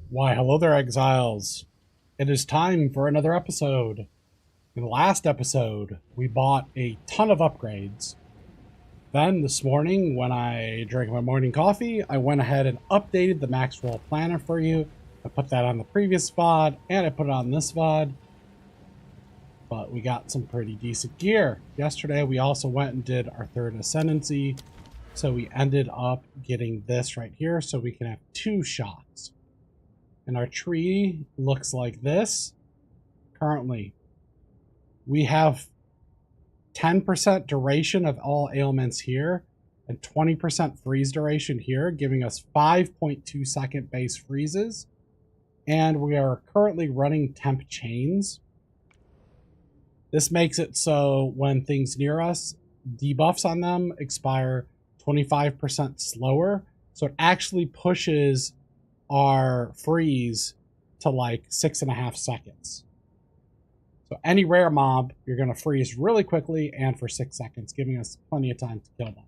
Why, hello there, exiles. It is time for another episode. In the last episode, we bought a ton of upgrades. Then this morning, when I drank my morning coffee, I went ahead and updated the max roll planner for you. I put that on the previous VOD, and I put it on this VOD. But we got some pretty decent gear. Yesterday, we also went and did our third Ascendancy. So we ended up getting this right here, so we can have 2 shots. And our tree looks like this. Currently, we have 10% duration of all ailments here and 20% freeze duration here, giving us 5.2 second base freezes. And we are currently running temp chains. This makes it so when things near us, debuffs on them expire 25% slower. So it actually pushes our freeze to like 6.5 seconds. So any rare mob, you're going to freeze really quickly and for 6 seconds, giving us plenty of time to kill them.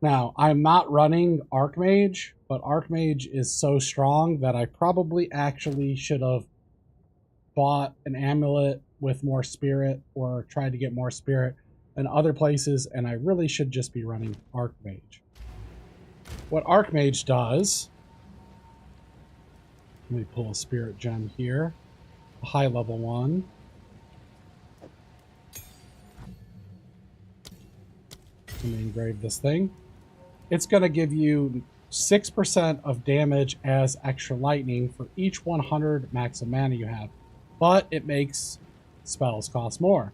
Now, I'm not running Archmage, but Archmage is so strong that I probably actually should have bought an amulet with more spirit or tried to get more spirit in other places, and I really should just be running Archmage. What Archmage does, let me pull a spirit gem here, a high level one. Let me engrave this thing. It's going to give you 6% of damage as extra lightning for each 100 max of mana you have, but it makes spells cost more.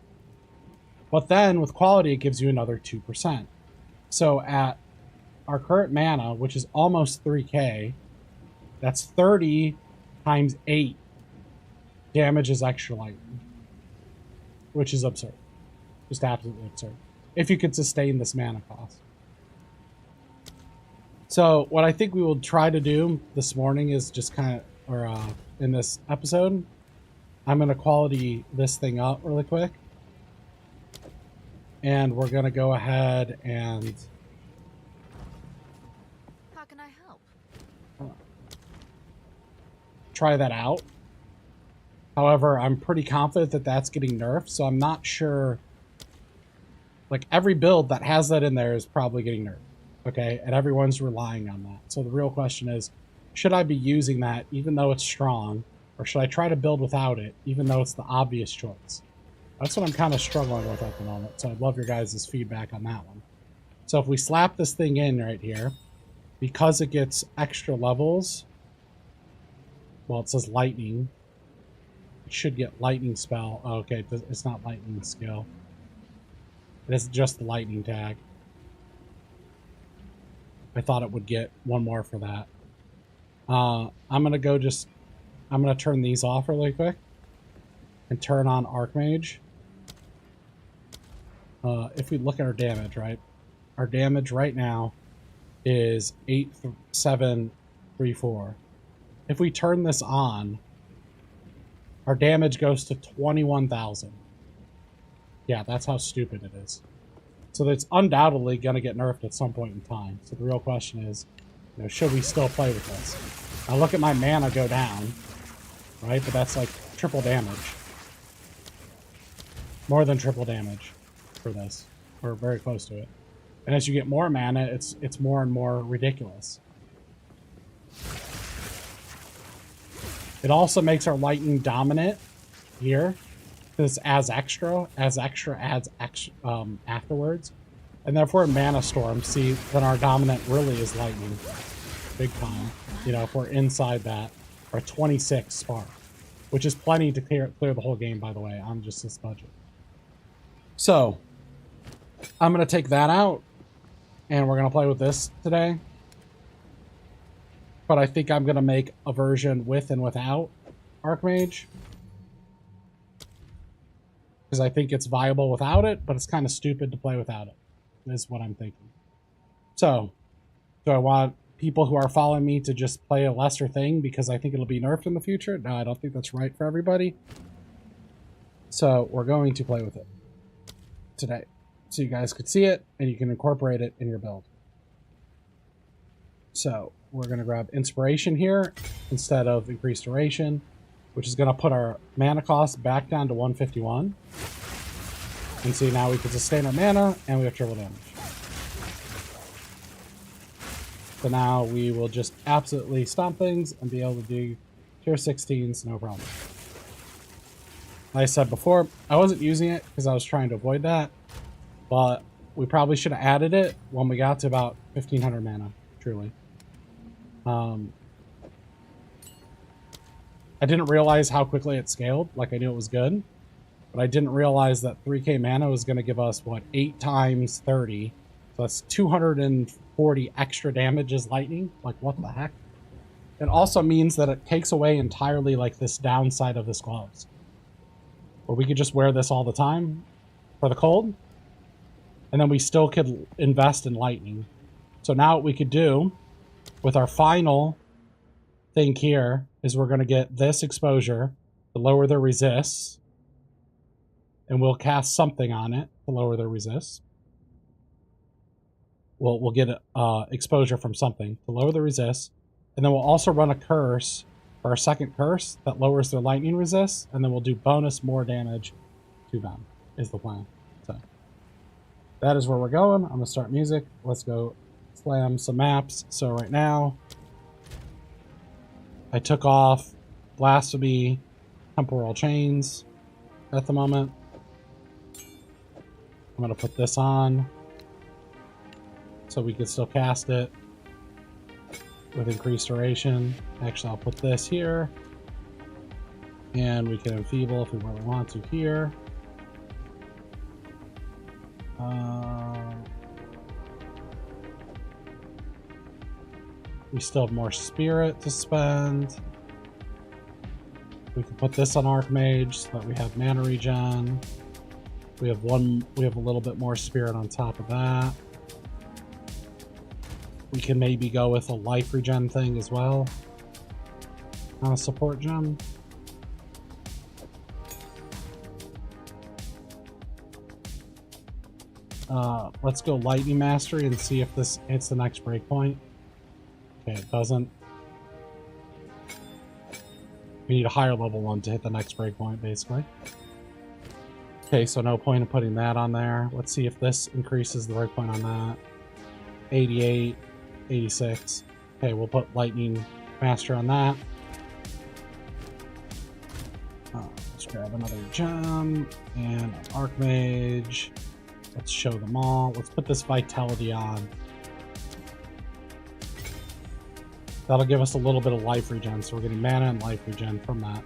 But then with quality, it gives you another 2%. So at our current mana, which is almost 3k, that's 30 times 8 damage is extra lightning, which is absurd. Just absolutely absurd. If you could sustain this mana cost. So what I think we will try to do this morning is just kind of, or in this episode, I'm going to quality this thing up really quick. And we're going to go ahead and... How can I help? Try that out. However, I'm pretty confident that that's getting nerfed, so I'm not sure. Like, every build that has that in there is probably getting nerfed, okay? And everyone's relying on that. So the real question is, should I be using that even though it's strong, or should I try to build without it even though it's the obvious choice? That's what I'm kind of struggling with at the moment, so I'd love your guys' feedback on that one. So if we slap this thing in right here, because it gets extra levels, well, it says lightning. It should get lightning spell. Oh, okay, it's not lightning skill. It is just the lightning tag. I thought it would get one more for that. I'm going to turn these off really quick and turn on Archmage. If we look at our damage, right? Our damage right now is 8,734. If we turn this on, our damage goes to 21,000. Yeah, that's how stupid it is. So it's undoubtedly going to get nerfed at some point in time. So the real question is, you know, should we still play with this? I look at my mana go down, right? But that's like triple damage. More than triple damage for this, or very close to it. And as you get more mana, it's more and more ridiculous. It also makes our lightning dominant here. This adds extra adds afterwards. And therefore in Mana Storm, see, then our dominant really is lightning. Big time. You know, if we're inside that, or 26 Spark. Which is plenty to clear the whole game, by the way, on just this budget. So, I'm going to take that out, and we're going to play with this today. But I think I'm going to make a version with and without Archmage. Because I think it's viable without it, but it's kind of stupid to play without it, is what I'm thinking. So, do I want people who are following me to just play a lesser thing because I think it'll be nerfed in the future? No, I don't think that's right for everybody. So, we're going to play with it today. So you guys could see it, and you can incorporate it in your build. So, we're going to grab Inspiration here instead of Increased Duration, which is going to put our mana cost back down to 151. And see, now we can sustain our mana and we have triple damage. So now we will just absolutely stomp things and be able to do tier 16s, no problem. Like I said before, I wasn't using it because I was trying to avoid that, but we probably should have added it when we got to about 1500 mana, truly. I didn't realize how quickly it scaled. Like, I knew it was good, but I didn't realize that 3k mana was going to give us, what, 8 times 30. So that's 240 extra damage as lightning. Like, what the heck? It also means that it takes away entirely, like, this downside of this gloves, where we could just wear this all the time for the cold, and then we still could invest in lightning. So now what we could do with our final thing here is we're going to get this exposure to lower their resists, and we'll cast something on it to lower their resists. We'll get exposure from something to lower the resist, and then we'll also run a curse for our second curse that lowers their lightning resist, and then we'll do bonus more damage to them, is the plan. So that is where we're going. I'm going to start music. Let's go slam some maps. So right now, I took off Blasphemy, Temporal Chains at the moment. I'm going to put this on so we can still cast it with increased duration. Actually, I'll put this here, and we can enfeeble if we really want to here. We still have more spirit to spend. We can put this on Archmage so that we have mana regen. We have a little bit more spirit on top of that. We can maybe go with a life regen thing as well on a support gem. Let's go Lightning Mastery and see if this hits the next breakpoint. Okay, it doesn't. We need a higher level one to hit the next breakpoint, basically. Okay, so no point in putting that on there. Let's see if this increases the breakpoint on that. 88, 86. Okay, we'll put Lightning Master on that. Let's grab another gem and an Archmage. Let's show them all. Let's put this Vitality on. That'll give us a little bit of life regen, so we're getting mana and life regen from that.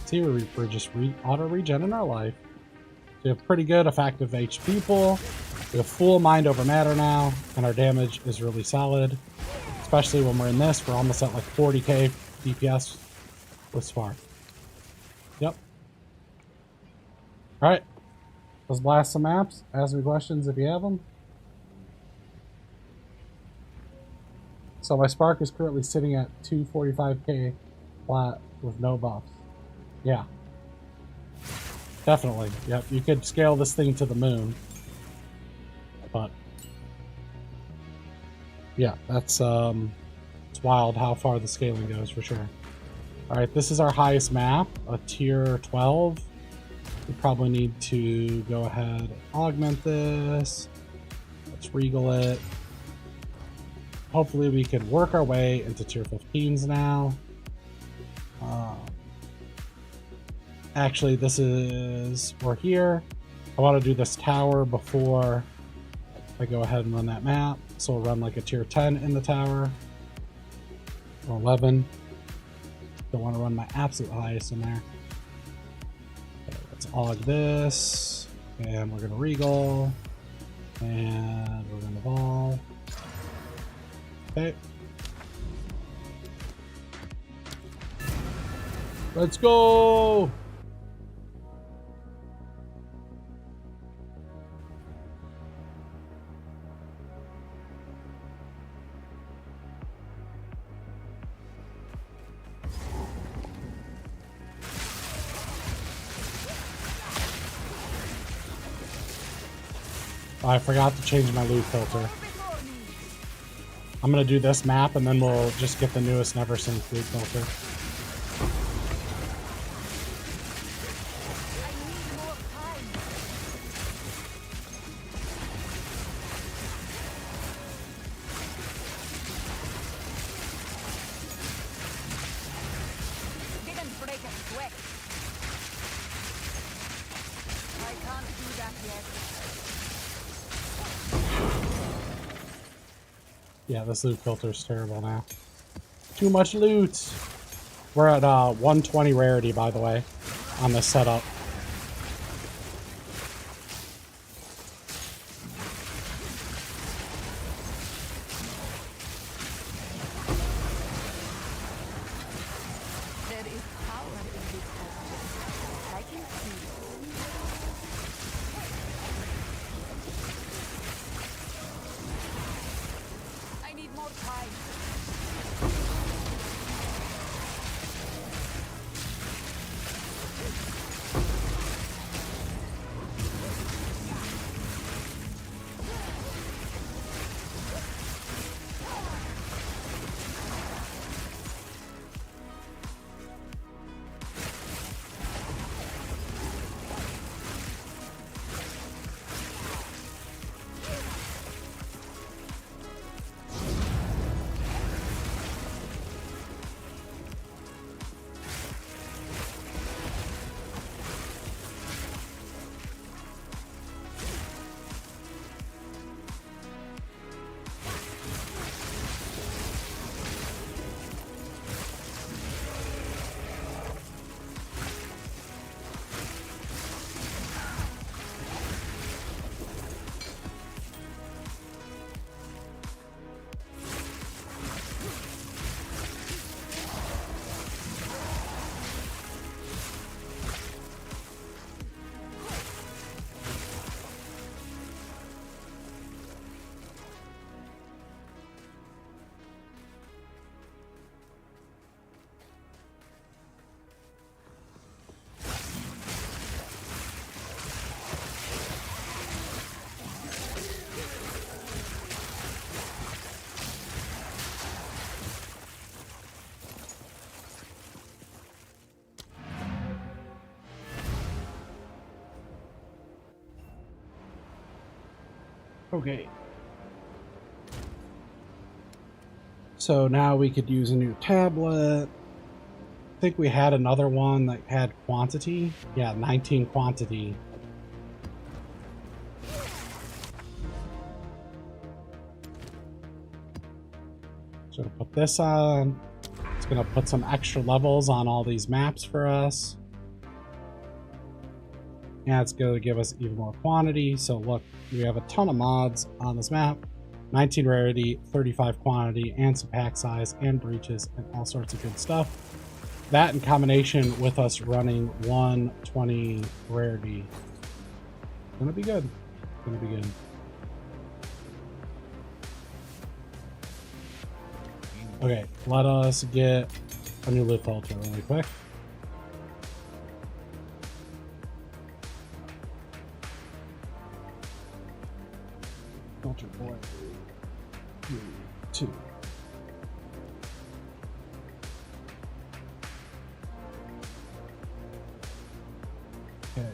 See, we're just auto regenerating our life. So we have pretty good effective HP pool. We have full mind over matter now, and our damage is really solid. Especially when we're in this, we're almost at like 40k DPS with Spark. Yep. Alright. Let's blast some maps. Ask me questions if you have them. So my Spark is currently sitting at 245k flat with no buffs. Yeah. Definitely. Yep, you could scale this thing to the moon. But yeah, it's wild how far the scaling goes for sure. Alright, this is our highest map, a tier 12. We probably need to go ahead and augment this. Let's regal it. Hopefully we can work our way into tier 15s now. Actually, we're here. I want to do this tower before I go ahead and run that map. So we'll run like a tier 10 in the tower. Or 11. Don't want to run my absolute highest in there. Okay, let's aug this. And we're going to regal. And we're going to evolve. Okay. Let's go! I forgot to change my loot filter. I'm gonna do this map and then we'll just get the newest Never Seen Food filter. Yeah, this loot filter is terrible now. Too much loot. We're at 120 rarity, by the way, on this setup. There is power in this object. I can see it. I need more time. Okay. So now we could use a new tablet. I think we had another one that had quantity. Yeah, 19 quantity. So to put this on, it's going to put some extra levels on all these maps for us. And it's going to give us even more quantity. So look, we have a ton of mods on this map. 19 rarity, 35 quantity, and some pack size, and breaches, and all sorts of good stuff. That in combination with us running 120 rarity. Gonna be good. Gonna be good. Okay, let us get a new loot filter really quick. Filter boy. 2. Okay.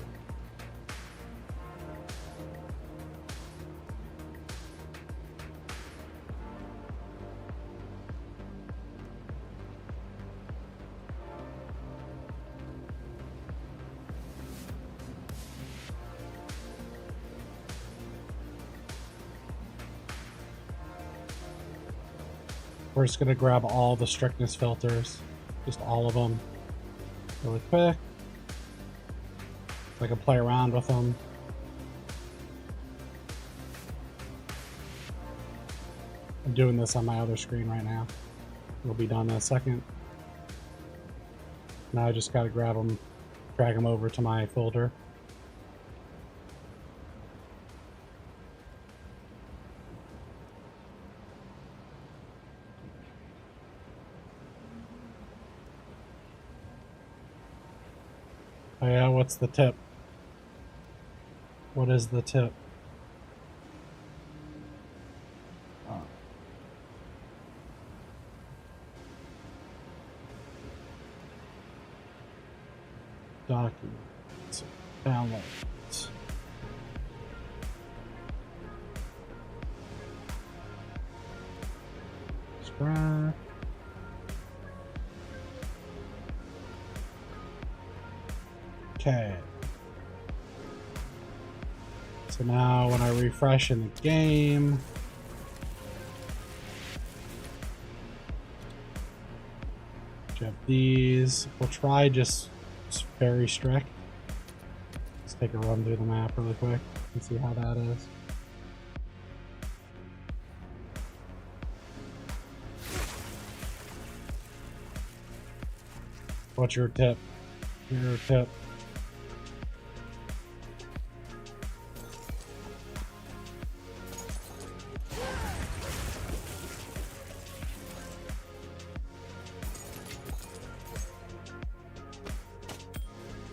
We're just going to grab all the strictness filters, just all of them, really quick, so I can play around with them. I'm doing this on my other screen right now. It'll be done in a second. Now I just got to grab them, drag them over to my folder. Oh yeah, what's the tip? What is the tip? Documents. Downloads. Extract. Okay. So now when I refresh in the game, have these. We'll try just very strict. Let's take a run through the map really quick and see how that is. What's your tip? Your tip.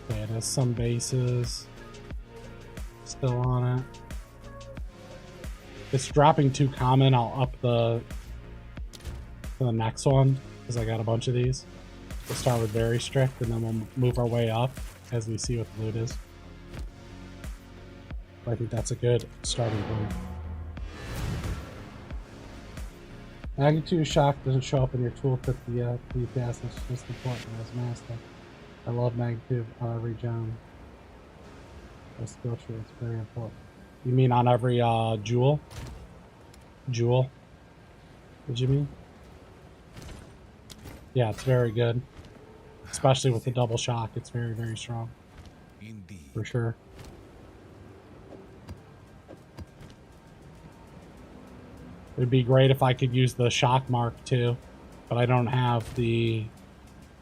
Okay, it has some bases still on it. It's dropping too common. I'll up the to the next one because I got a bunch of these. We'll start with very strict and then we'll move our way up as we see what the loot is. But I think that's a good starting point. Magnitude of shock doesn't show up in your tooltip yet. DPS is just important as master. I love magnitude on every gem. A skill tree is very important. You mean on every jewel? Jewel? Did you mean? Yeah, it's very good. Especially with the double shock, it's very, very strong. Indeed. For sure. It'd be great if I could use the shock mark too, but I don't have the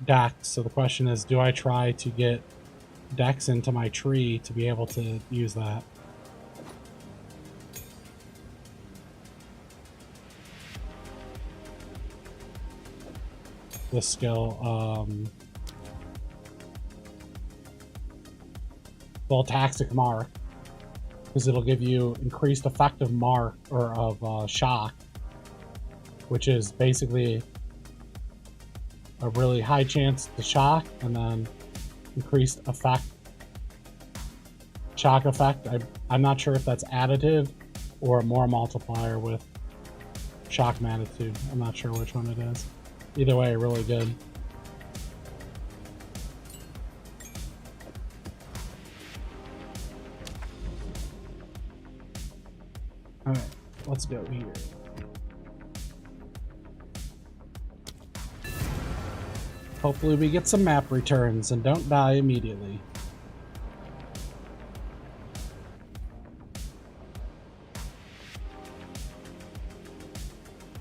dex. So the question is, do I try to get dex into my tree to be able to use that? This skill, well, Taxic Mark, because it'll give you increased effective mark or of shock, which is basically a really high chance to shock and then increased effect, shock effect. I'm not sure if that's additive or more multiplier with shock magnitude. I'm not sure which one it is. Either way, really good. Alright, let's go here. Hopefully we get some map returns and don't die immediately.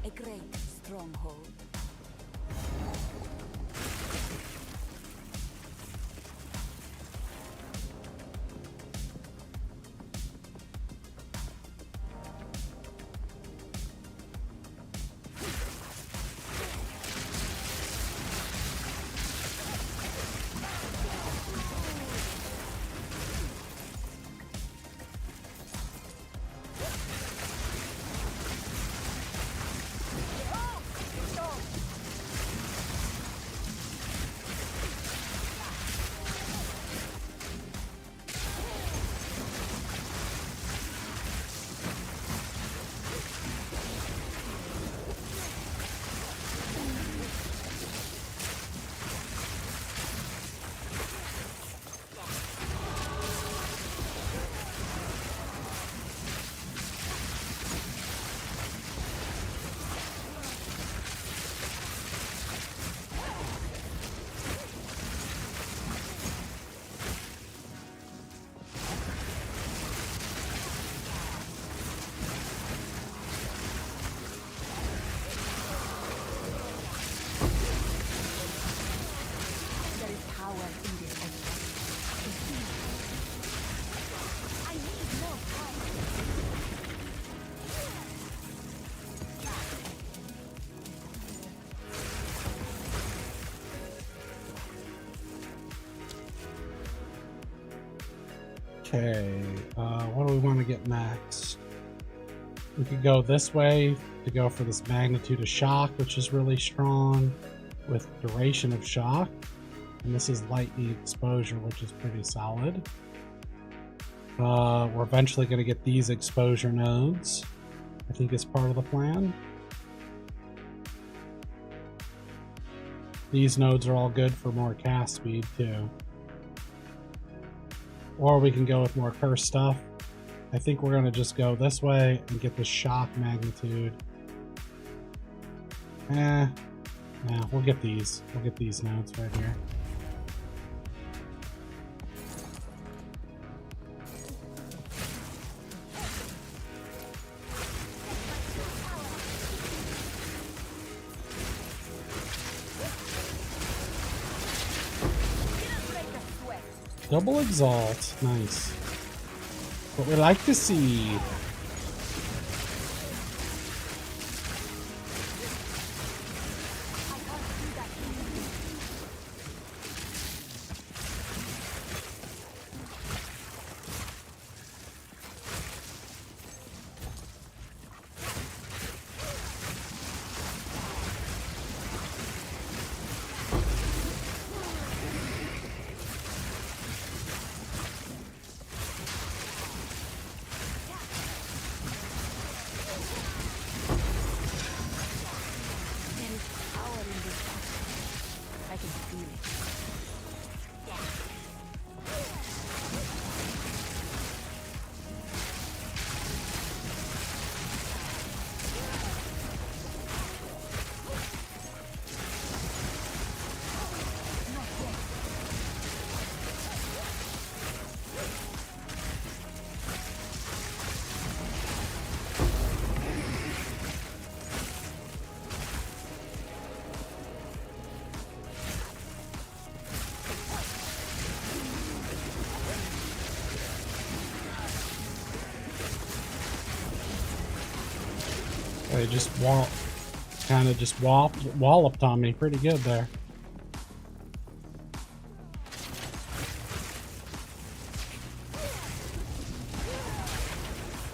A great stronghold. Okay, what do we want to get next? We could go this way to go for this magnitude of shock, which is really strong with duration of shock. And this is lightning exposure, which is pretty solid. We're eventually going to get these exposure nodes. I think it's part of the plan. These nodes are all good for more cast speed too. Or we can go with more curse stuff. I think we're going to just go this way and get the shock magnitude. Yeah, we'll get these. We'll get these nodes right here. Double exalt, nice. What we like to see. They just walloped on me pretty good there.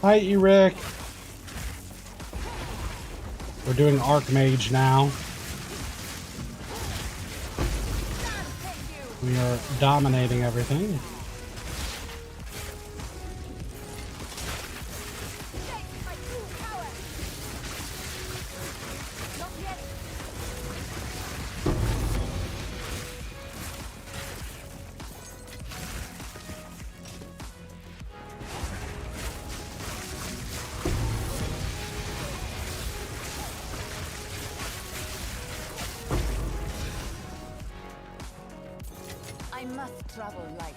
Hi, Eric. We're doing Archmage now. We are dominating everything. I must travel light.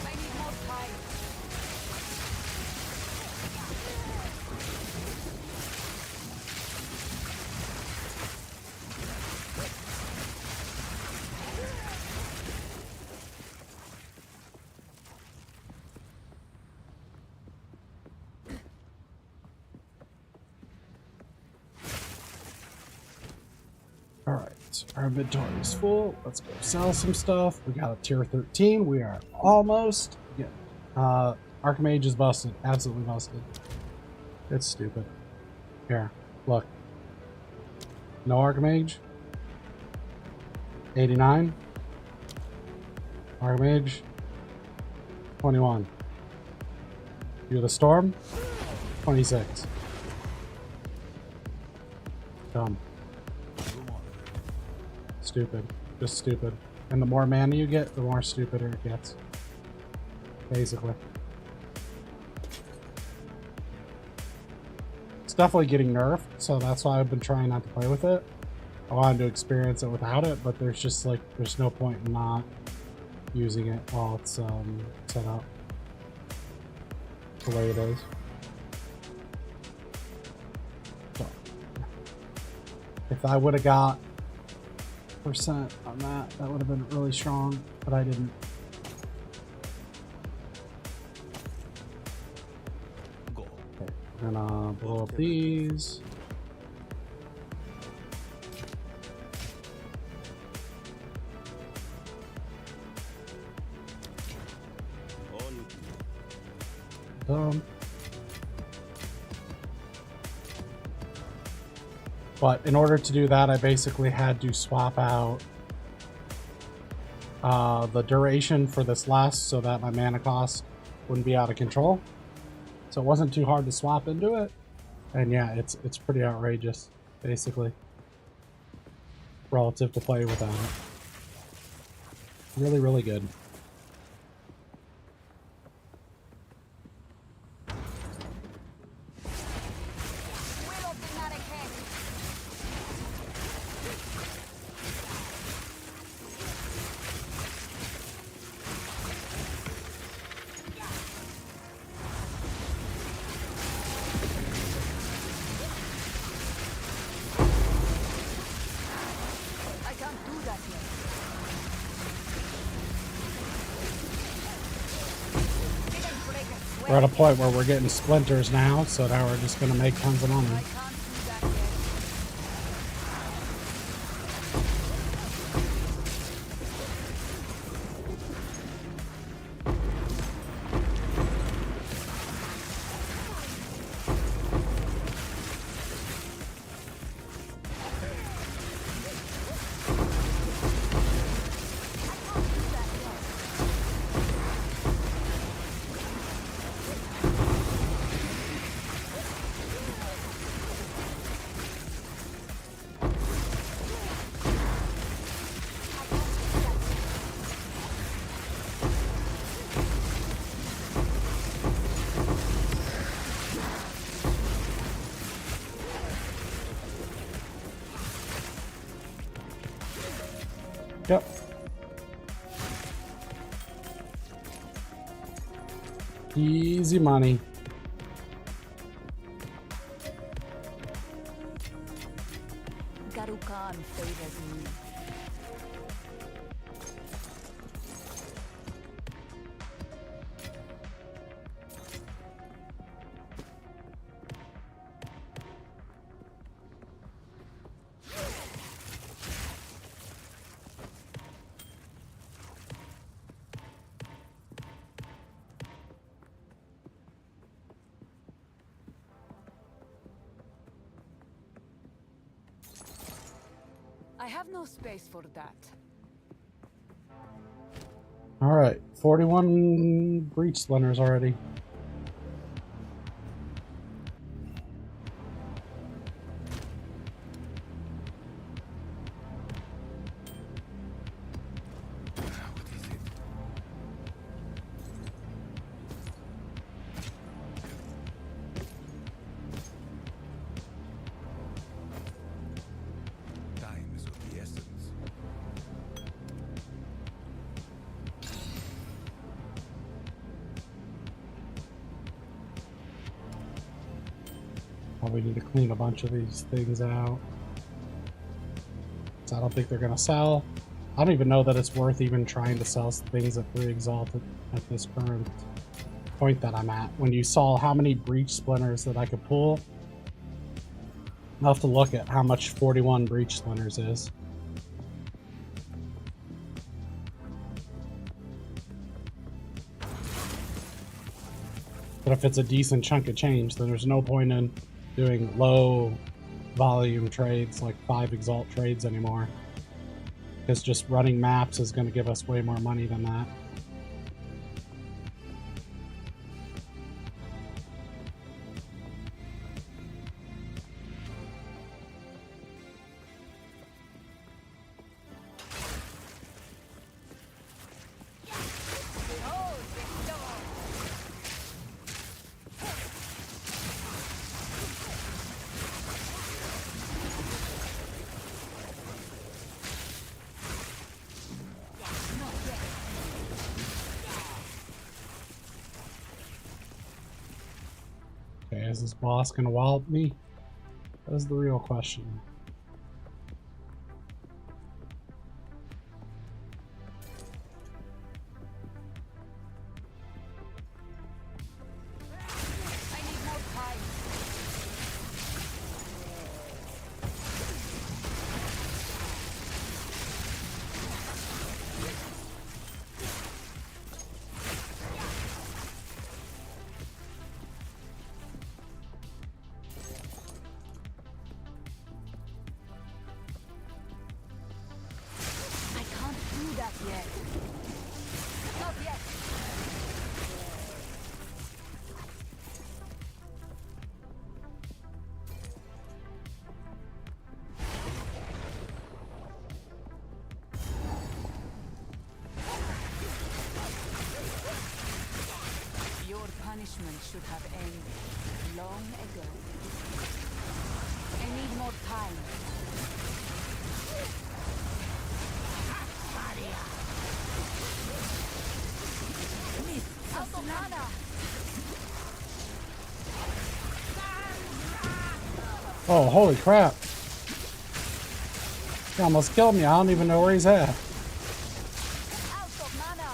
I need more time. Alright, our inventory is full. Let's go sell some stuff. We got a tier 13. We are almost. Yeah. Archmage is busted. Absolutely busted. It's stupid. Here, look. No Archmage. 89. Archmage. 21. You're the Storm. 26. Dumb. Stupid. Just stupid. And the more mana you get, the more stupider it gets. Basically. It's definitely getting nerfed, so that's why I've been trying not to play with it. I wanted to experience it without it, but there's just like, there's no point in not using it while it's set up the way it is. So, if I would have got percent on that, that would have been really strong, but I didn't. Okay, I'm gonna blow up these. Done. But in order to do that, I basically had to swap out the duration for this last so that my mana cost wouldn't be out of control. So it wasn't too hard to swap into it. And yeah, it's pretty outrageous, basically, relative to play without it. Really, really good. We're at a point where we're getting splinters now, so now we're just going to make tons of money. Yep. Easy money. Garukan favors me. I have no space for that. All right, 41 breach splinters already. Probably need to clean a bunch of these things out. So I don't think they're going to sell. I don't even know that it's worth even trying to sell things at 3 exalted at this current point that I'm at. When you saw how many breach splinters that I could pull, I'll have to look at how much 41 breach splinters is. But if it's a decent chunk of change, then there's no point in doing low volume trades like 5 exalt trades anymore, because just running maps is going to give us way more money than that. Okay, is this boss gonna wallop me? That is the real question. I need more time. punishment should have ended long ago. I need more time. Out of mana! Oh, holy crap. He almost killed me. I don't even know where he's at. Out of mana!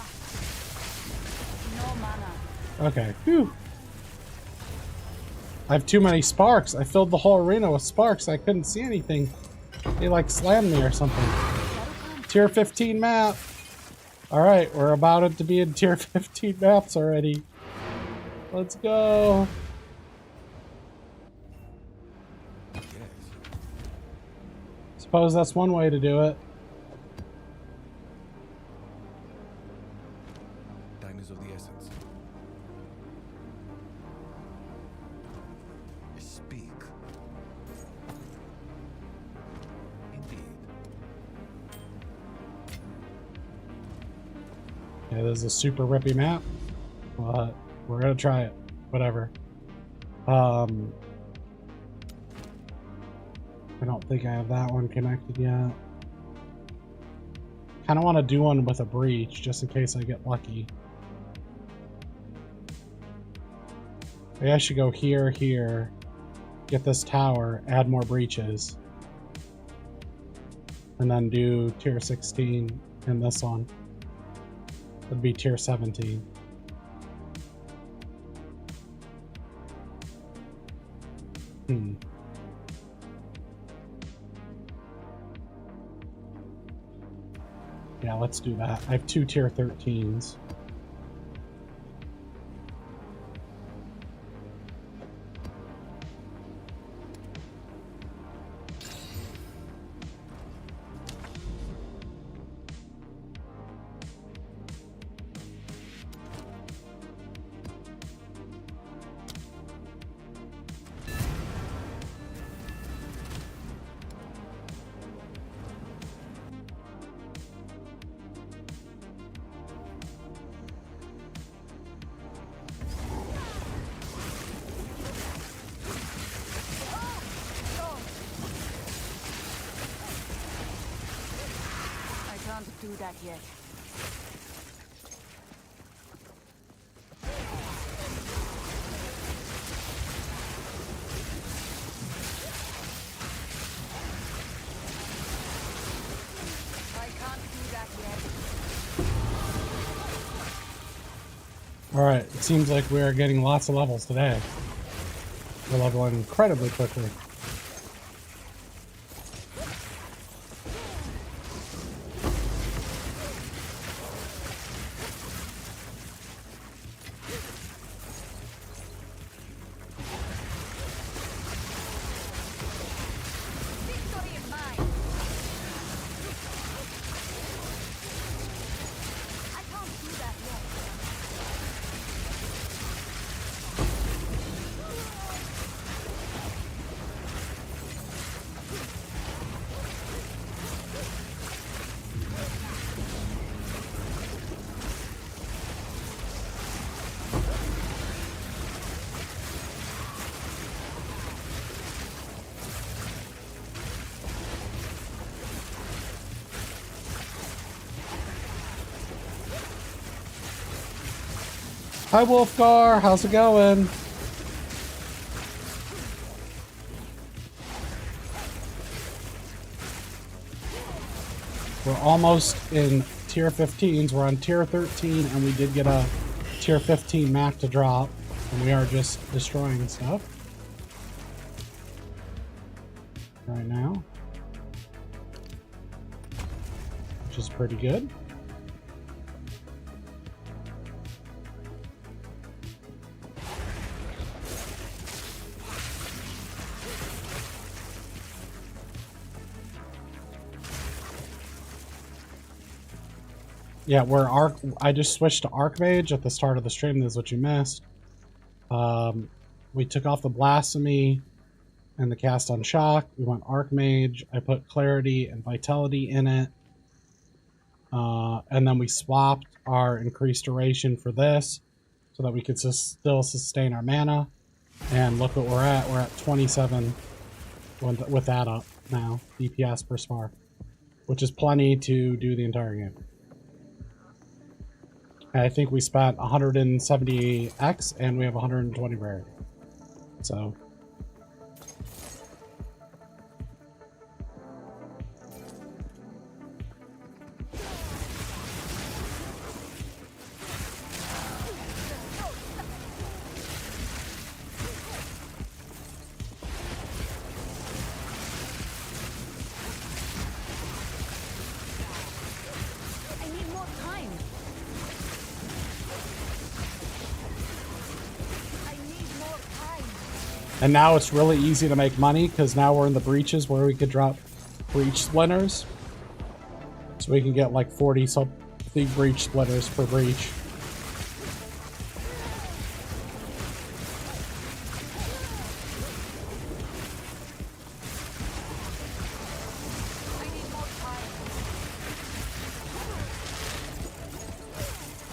No mana. Okay. Whew. I have too many sparks. I filled the whole arena with sparks. I couldn't see anything. He like slammed me or something. Tier 15 map. Alright, we're about it to be in tier 15 maps already. Let's go. Suppose that's one way to do it. Time is of the essence. Speak. Indeed. Yeah, this is a super rippy map, but we're gonna try it. Whatever. I don't think I have that one connected yet. Kind of want to do one with a breach, just in case I get lucky. Maybe I should go here, here, get this tower, add more breaches, and then do tier 16 in this one. Would be tier 17. Yeah, let's do that. I have 2 tier 13s. I can't do that yet. I can't do that yet. Alright, it seems like we are getting lots of levels today. We're leveling incredibly quickly. Victory is mine. I can't do that yet. Hi Wolfgar, how's it going? We're almost in tier 15s. We're on tier 13 and we did get a tier 15 map to drop. And we are just destroying stuff right now, which is pretty good. Yeah, I just switched to Archmage at the start of the stream. This is what you missed. We took off the Blasphemy and the Cast on Shock. We went Archmage. I put Clarity and Vitality in it. And then we swapped our increased duration for this. so that we could still sustain our mana. And look what we're at. We're at 27 with that up now, DPS per spark, which is plenty to do the entire game. And I think we spent 170x and we have 120 rarity. So and now it's really easy to make money because now we're in the breaches where we could drop breach splinters. So we can get like 40 something breach splinters per breach.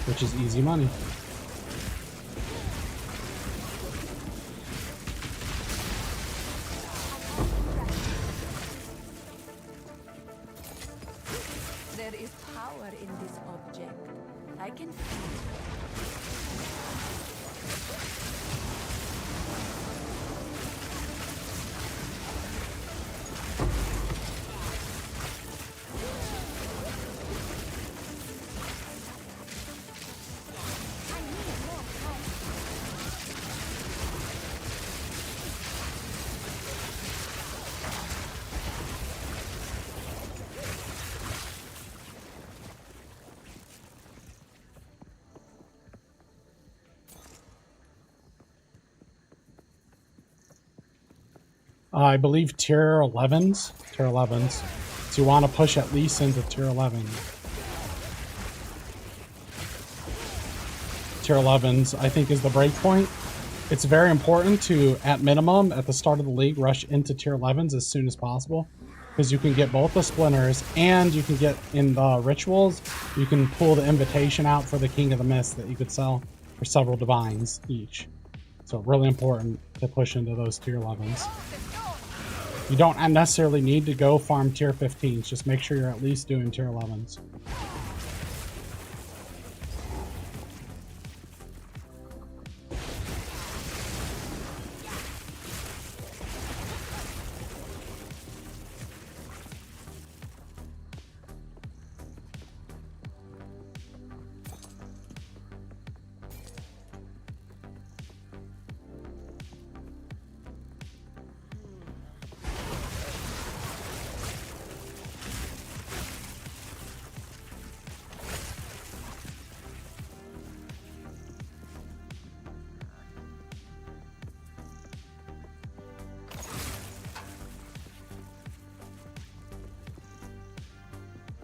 Which is easy money. There is power in this object. I can feel it. I believe tier 11s. So you want to push at least into tier 11. Tier 11s, I think, is the break point. It's very important to, at minimum, at the start of the league, rush into tier 11s as soon as possible. Because you can get both the splinters and you can get in the rituals, you can pull the invitation out for the King of the Mist that you could sell for several divines each. So really important to push into those tier 11s. You don't necessarily need to go farm tier 15s, just make sure you're at least doing tier 11s.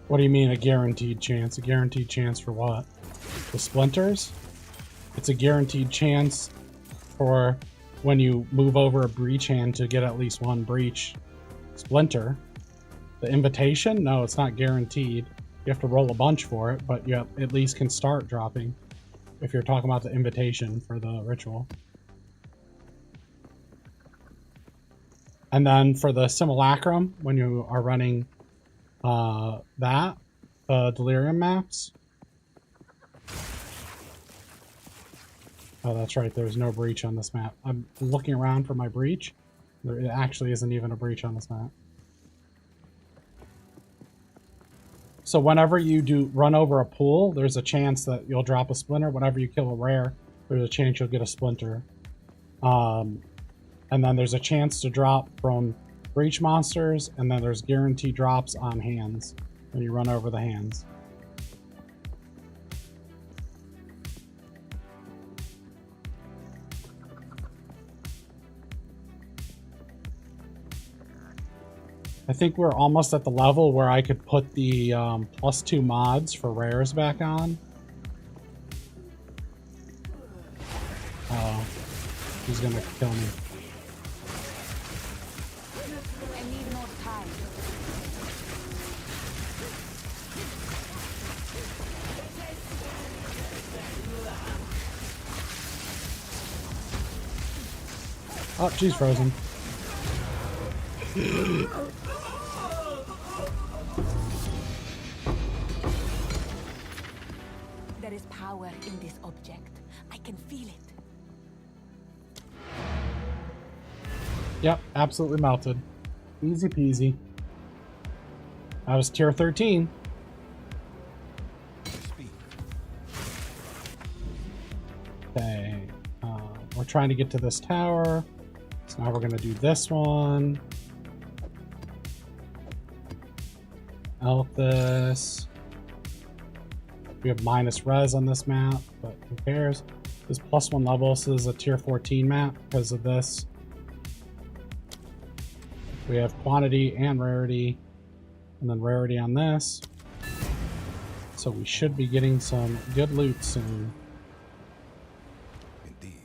What do you mean a guaranteed chance? A guaranteed chance for what? The splinters? It's a guaranteed chance for when you move over a breach hand to get at least one breach splinter. The invitation? No, it's not guaranteed. You have to roll a bunch for it, but you at least can start dropping if you're talking about the invitation for the ritual. And then for the simulacrum, when you are running delirium maps. Oh, that's right. There's no breach on this map. I'm looking around for my breach. There actually isn't even a breach on this map. So whenever you do run over a pool, there's a chance that you'll drop a splinter. Whenever you kill a rare, there's a chance you'll get a splinter. And then there's a chance to drop from breach monsters, and then there's guaranteed drops on hands when you run over the hands. I think we're almost at the level where I could put the +2 mods for rares back on. Oh, he's gonna kill me. Oh, she's frozen. There is power in this object. I can feel it. Yep, absolutely melted. Easy peasy. That was tier 13. Speed. Okay. We're trying to get to this tower. So now we're going to do this one. Elf this. We have minus res on this map, but who cares? This +1 level, so this is a tier 14 map because of this. We have quantity and rarity, and then rarity on this. So we should be getting some good loot soon. Indeed.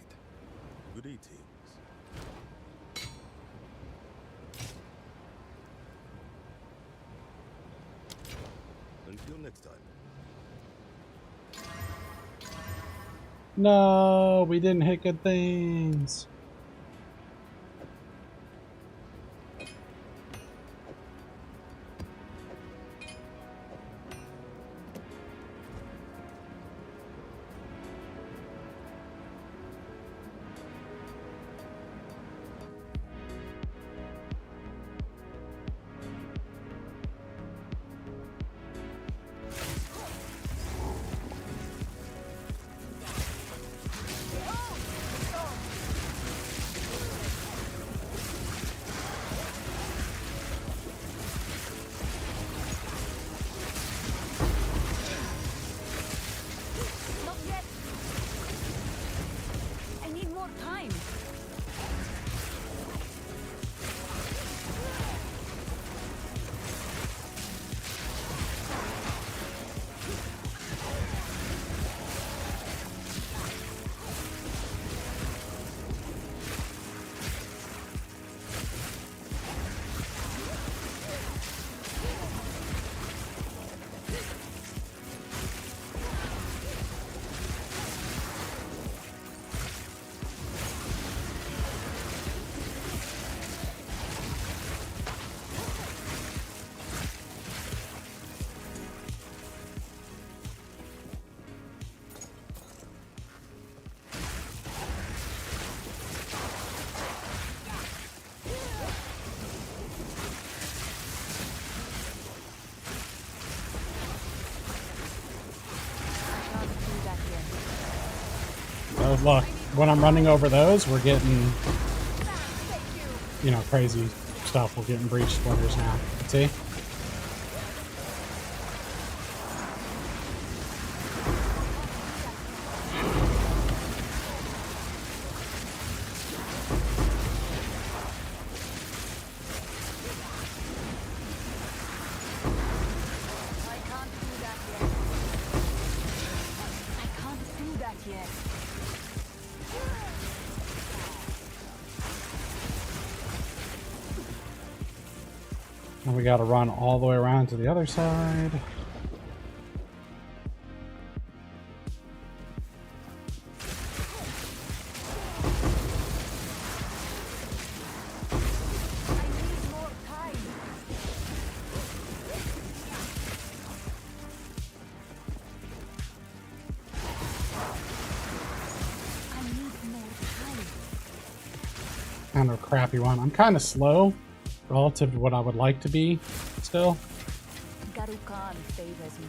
Greetings. Until next time. No, we didn't hit good things. Not yet. I need more time. So look, when I'm running over those, we're getting, you know, crazy stuff. We're getting breach splinters now. See? I can't do that yet. I can't do that yet. And we got to run all the way around to the other side. I need more time. I need more time. Kind of a crappy one. I'm kind of slow relative to what I would like to be still. Garukan favors me.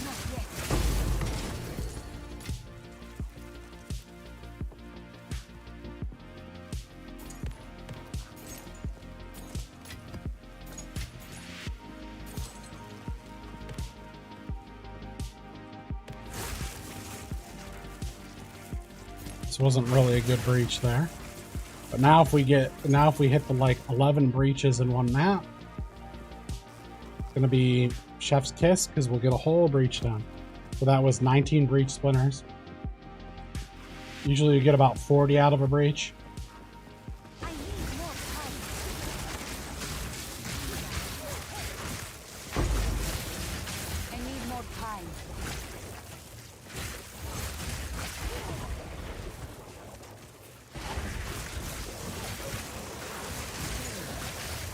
Not yet. This wasn't really a good breach there. But now if we hit the like 11 breaches in one map, it's gonna be chef's kiss because we'll get a whole breach done. So that was 19 breach splinters. Usually you get about 40 out of a breach. I need more time. more time.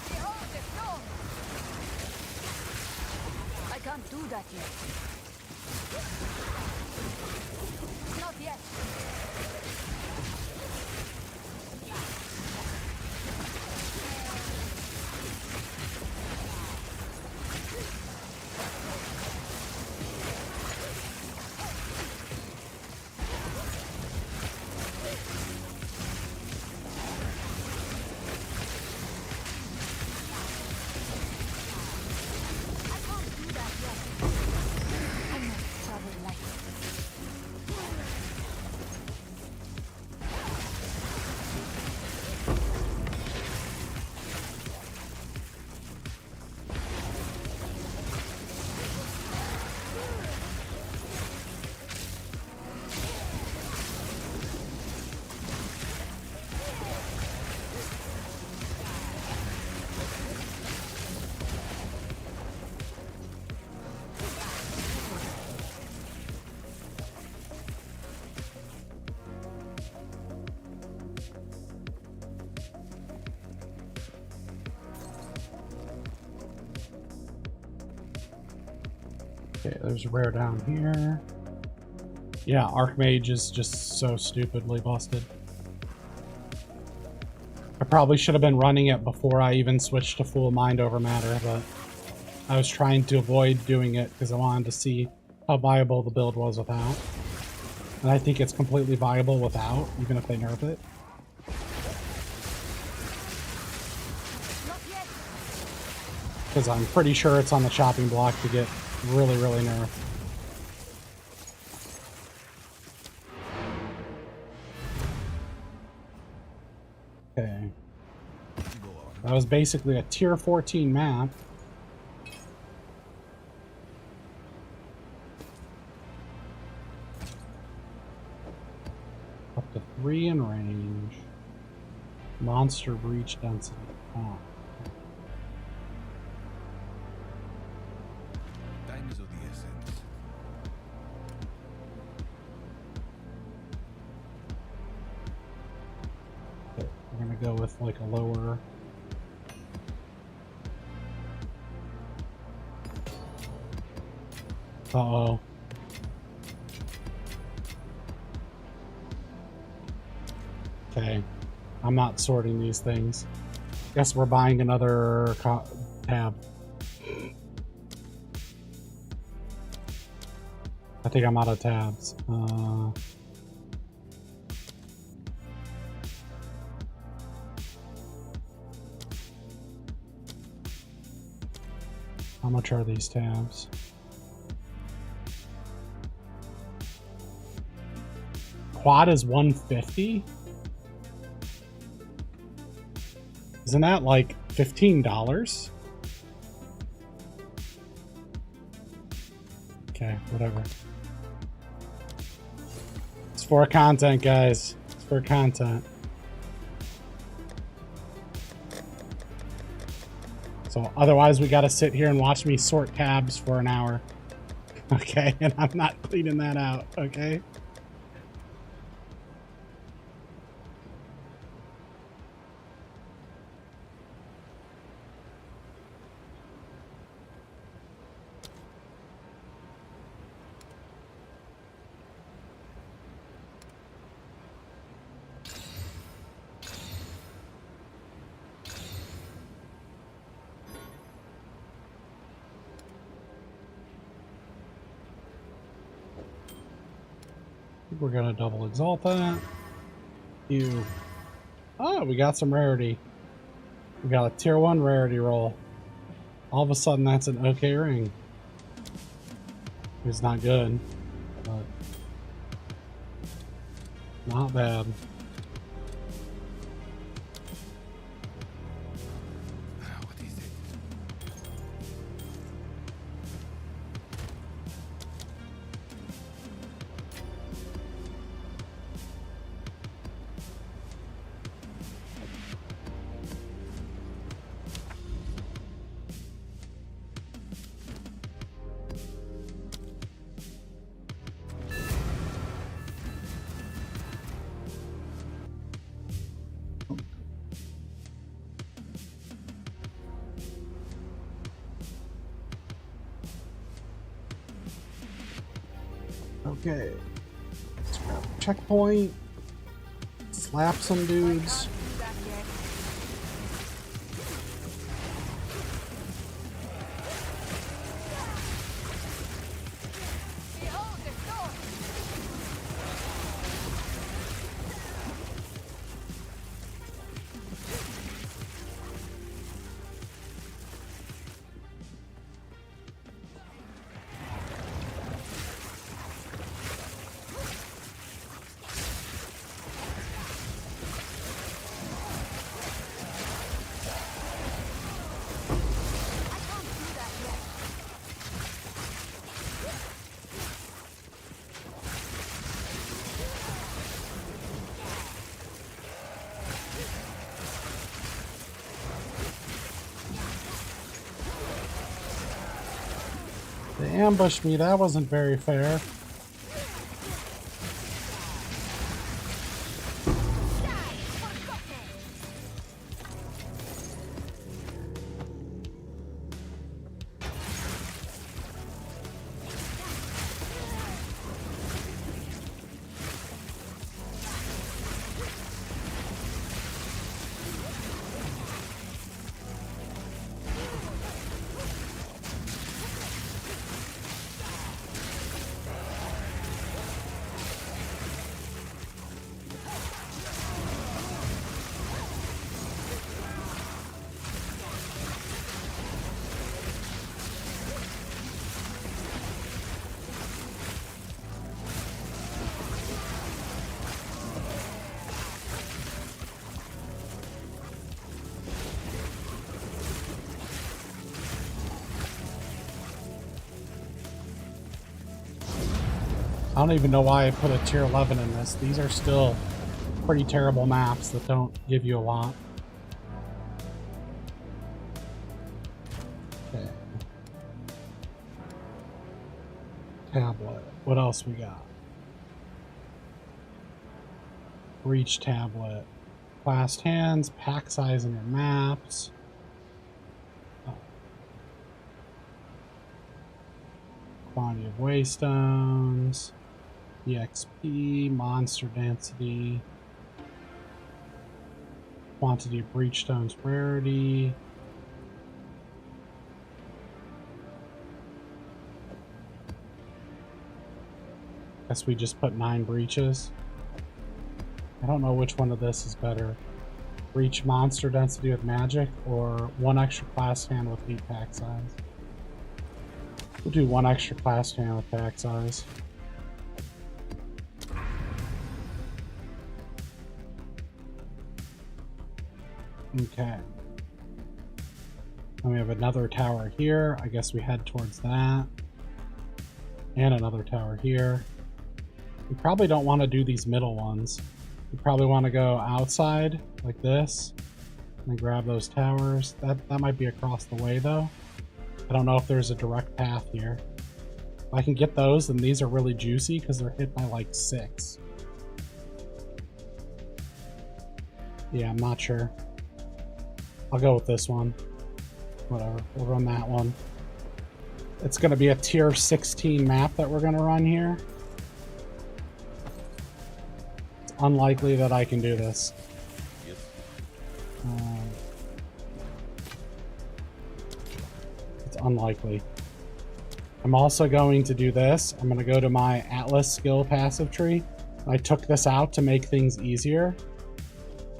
Behold the stone! I can't do that yet. Not yet. Okay, there's a rare down here. Yeah, Archmage is just so stupidly busted. I probably should have been running it before I even switched to full mind over matter, but I was trying to avoid doing it because I wanted to see how viable the build was without. And I think it's completely viable without, even if they nerf it. Because I'm pretty sure it's on the chopping block to get really, really nerfed. Okay. That was basically a tier 14 map. Up to 3 in range. Monster breach density. Oh. Time is of the essence. Okay, we're gonna go with like a lower. Uh-oh. Okay. I'm not sorting these things. Guess we're buying another tab. I think I'm out of tabs. How much are these tabs? Quad is 150? Isn't that like $15? Okay, whatever. It's for content, guys. It's for content. So otherwise we gotta sit here and watch me sort tabs for an hour. Okay, and I'm not cleaning that out, okay? We're gonna double exalt that. You. Oh, we got some rarity. We got a tier 1 rarity roll. All of a sudden, that's an okay ring. It's not good, but not bad. What is it? Okay. Let's grab a checkpoint. Slap some dudes. They ambushed me. That wasn't very fair. I don't even know why I put a tier 11 in this. These are still pretty terrible maps that don't give you a lot. Okay. Tablet. What else we got? Reach tablet. Classed hands, pack size in your maps. Quantity of waystones. EXP, monster density, quantity of breach stones, rarity. Guess we just put 9 breaches. I don't know which one of this is better. Breach monster density with magic or 1 extra class hand with 8 pack size. We'll do 1 extra class hand with pack size. Okay. And we have another tower here. I guess we head towards that. And another tower here. We probably don't want to do these middle ones. We probably want to go outside like this and grab those towers. That might be across the way though. I don't know if there's a direct path here. If I can get those, then these are really juicy because they're hit by like 6. Yeah, I'm not sure. I'll go with this one. Whatever, we'll run that one. It's going to be a tier 16 map that we're going to run here. It's unlikely that I can do this. Yep. It's unlikely. I'm also going to do this. I'm going to go to my Atlas skill passive tree. I took this out to make things easier.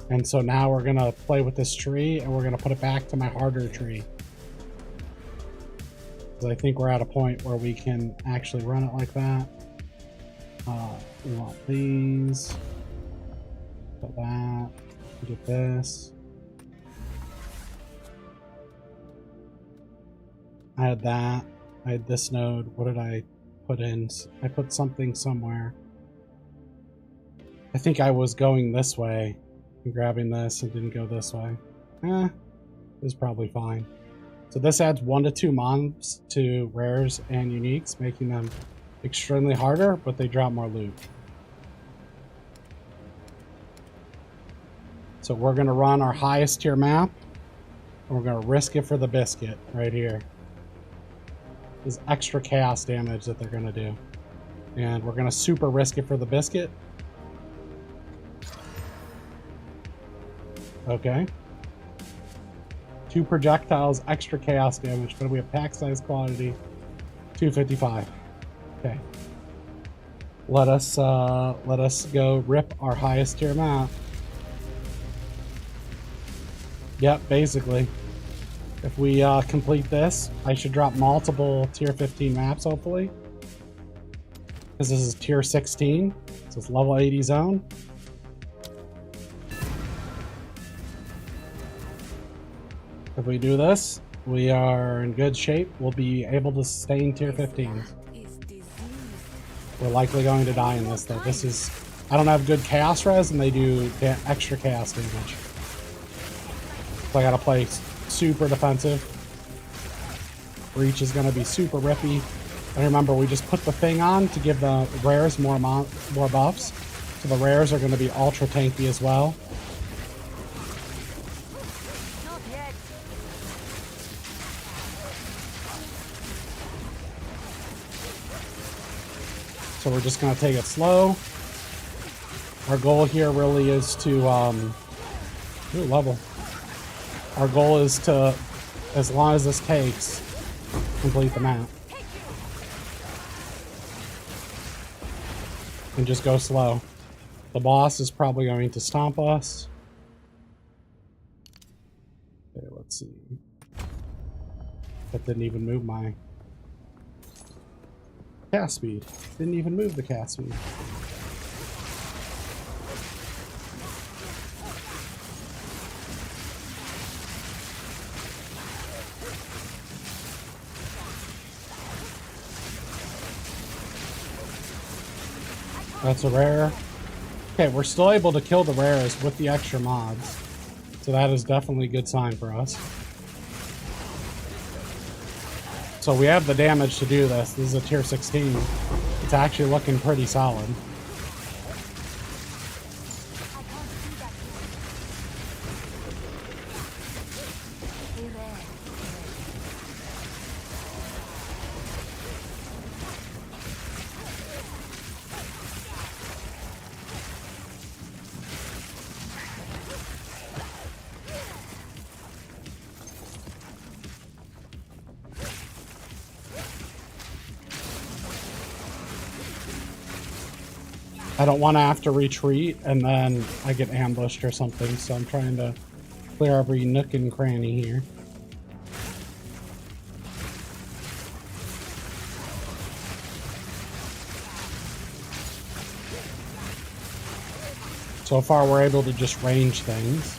And so now we're going to play with this tree and we're going to put it back to my harder tree. I think we're at a point where we can actually run it like that. We want these. Put that. Get this. I had that. I had this node. What did I put in? I put something somewhere. I think I was going this way. Grabbing this and didn't go this way. It was probably fine. So this adds 1 to 2 mobs to rares and uniques, making them extremely harder, but they drop more loot. So we're going to run our highest tier map, and we're going to risk it for the biscuit right here. This extra chaos damage that they're going to do. And we're gonna super risk it for the biscuit. Okay. 2 projectiles, extra chaos damage, but we have pack size quantity, 255. Okay. Let us go rip our highest tier map. Yep, basically. If we complete this, I should drop multiple tier 15 maps, hopefully. Because this is tier 16, so it's level 80 zone. If we do this, we are in good shape. We'll be able to sustain tier 15. We're likely going to die in this, though. This is... I don't have good chaos res, and they do extra chaos damage. So I gotta play super defensive. Breach is gonna be super rippy. And remember, we just put the thing on to give the rares more buffs. So the rares are gonna be ultra tanky as well. So we're just gonna take it slow. Our goal here really is to ooh, level. Our goal is to, as long as this takes, complete the map. And just go slow. The boss is probably going to stomp us. Okay, let's see. That didn't even move my cast speed. Didn't even move the cast speed. That's a rare. Okay, we're still able to kill the rares with the extra mods. So that is definitely a good sign for us. So we have the damage to do this. This is a tier 16. It's actually looking pretty solid. I don't want to have to retreat and then I get ambushed or something, so I'm trying to clear every nook and cranny here. So far we're able to just range things.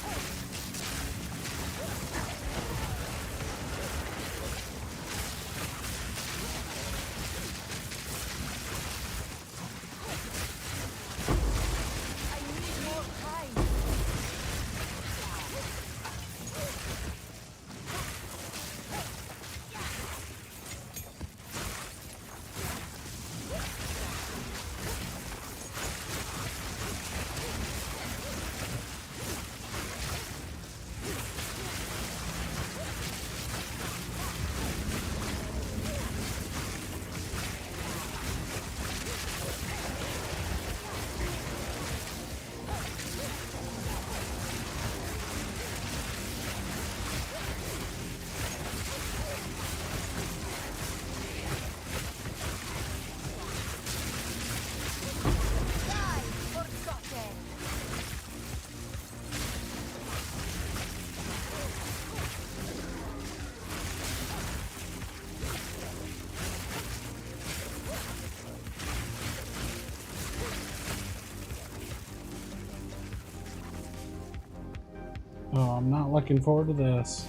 Oh, I'm not looking forward to this.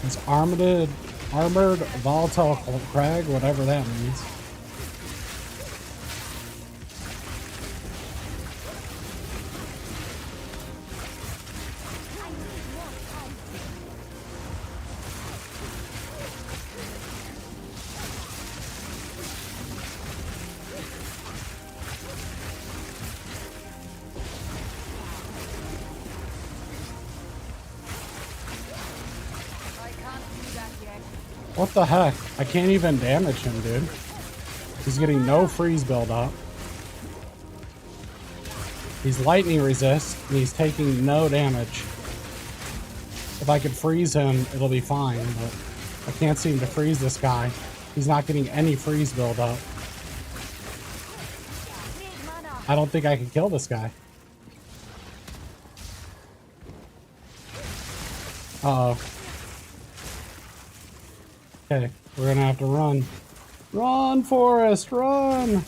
It's armored volatile crag, whatever that means. What the heck? I can't even damage him, dude. He's getting no freeze buildup. He's lightning resist, and he's taking no damage. If I could freeze him, it'll be fine, but I can't seem to freeze this guy. He's not getting any freeze buildup. I don't think I can kill this guy. Uh-oh. Okay, we're gonna have to run. Run, Forest, run!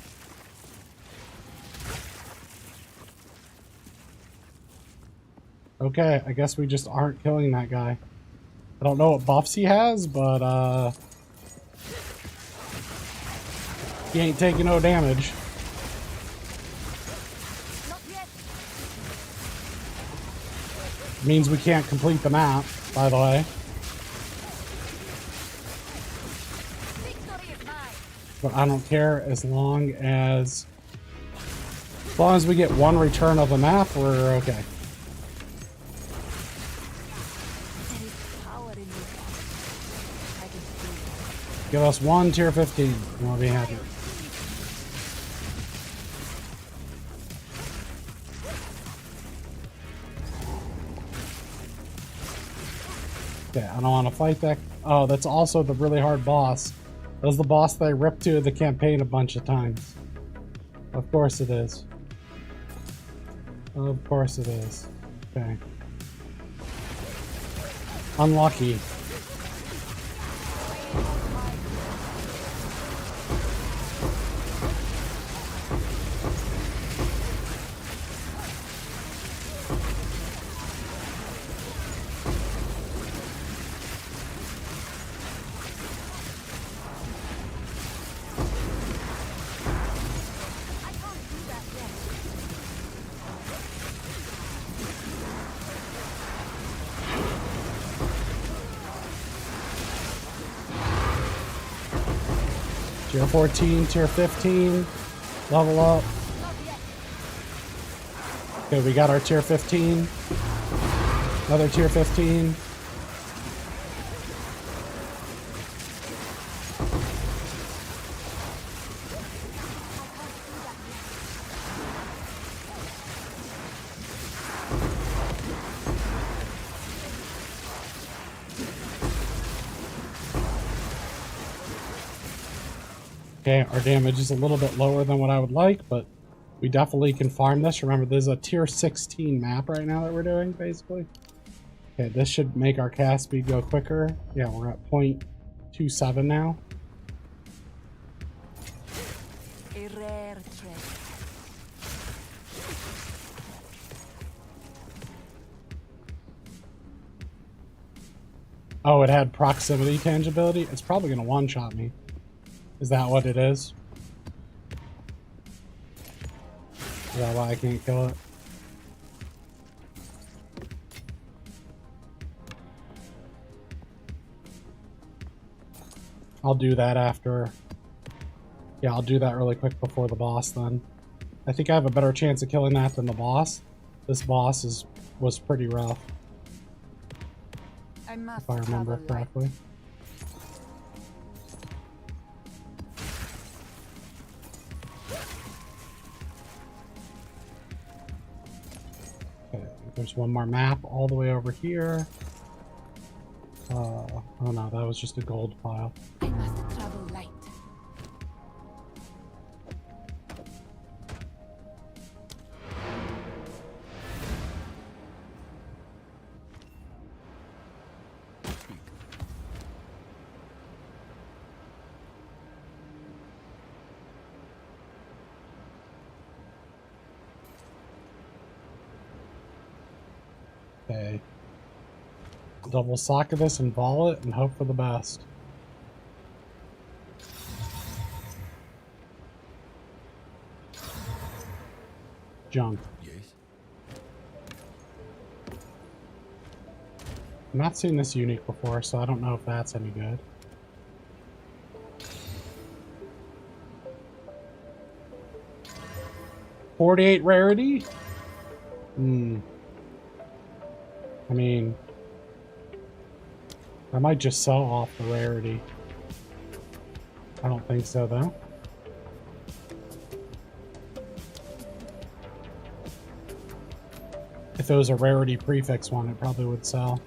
Okay, I guess we just aren't killing that guy. I don't know what buffs he has, but he ain't taking no damage. Means we can't complete the map, by the way. But I don't care as long as we get one return of the map, we're okay. Give us one tier 15 and we'll be happy. Okay, I don't want to fight that. Oh, that's also the really hard boss. That was the boss that I ripped to the campaign a bunch of times. Of course it is. Of course it is. Okay. Unlucky. Tier 14, tier 15, level up. Okay, we got our tier 15. Another tier 15. Okay, our damage is a little bit lower than what I would like, but we definitely can farm this. Remember, there's a tier 16 map right now that we're doing, basically. Okay, this should make our cast speed go quicker. Yeah, we're at 0.27 now. A rare treasure. Oh, it had proximity tangibility? It's probably going to one-shot me. Is that what it is? Is that why I can't kill it? I'll do that after. Yeah, I'll do that really quick before the boss then. I think I have a better chance of killing that than the boss. This boss was pretty rough, if I remember correctly. There's one more map all the way over here. Oh no, that was just a gold pile. I must travel light. Okay. Double socket this and ball it and hope for the best. Junk. Yes. I've not seen this unique before, so I don't know if that's any good. $48 rarity? I mean, I might just sell off the rarity. I don't think so, though. If it was a rarity prefix one, it probably would sell.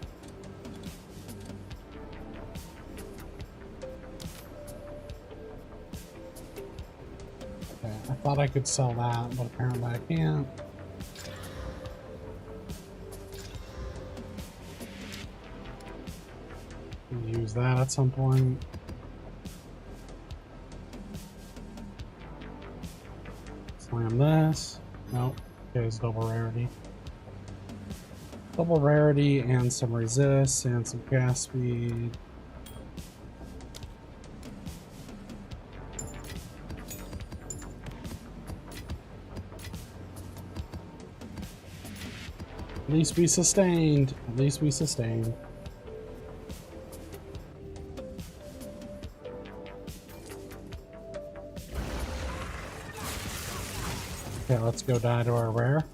Okay, I thought I could sell that, but apparently I can't. Use that at some point. Slam this. Nope. Okay, it's double rarity. Double rarity and some resist and some gas speed. At least we sustained. At least we sustained. Okay, let's go die to our rare.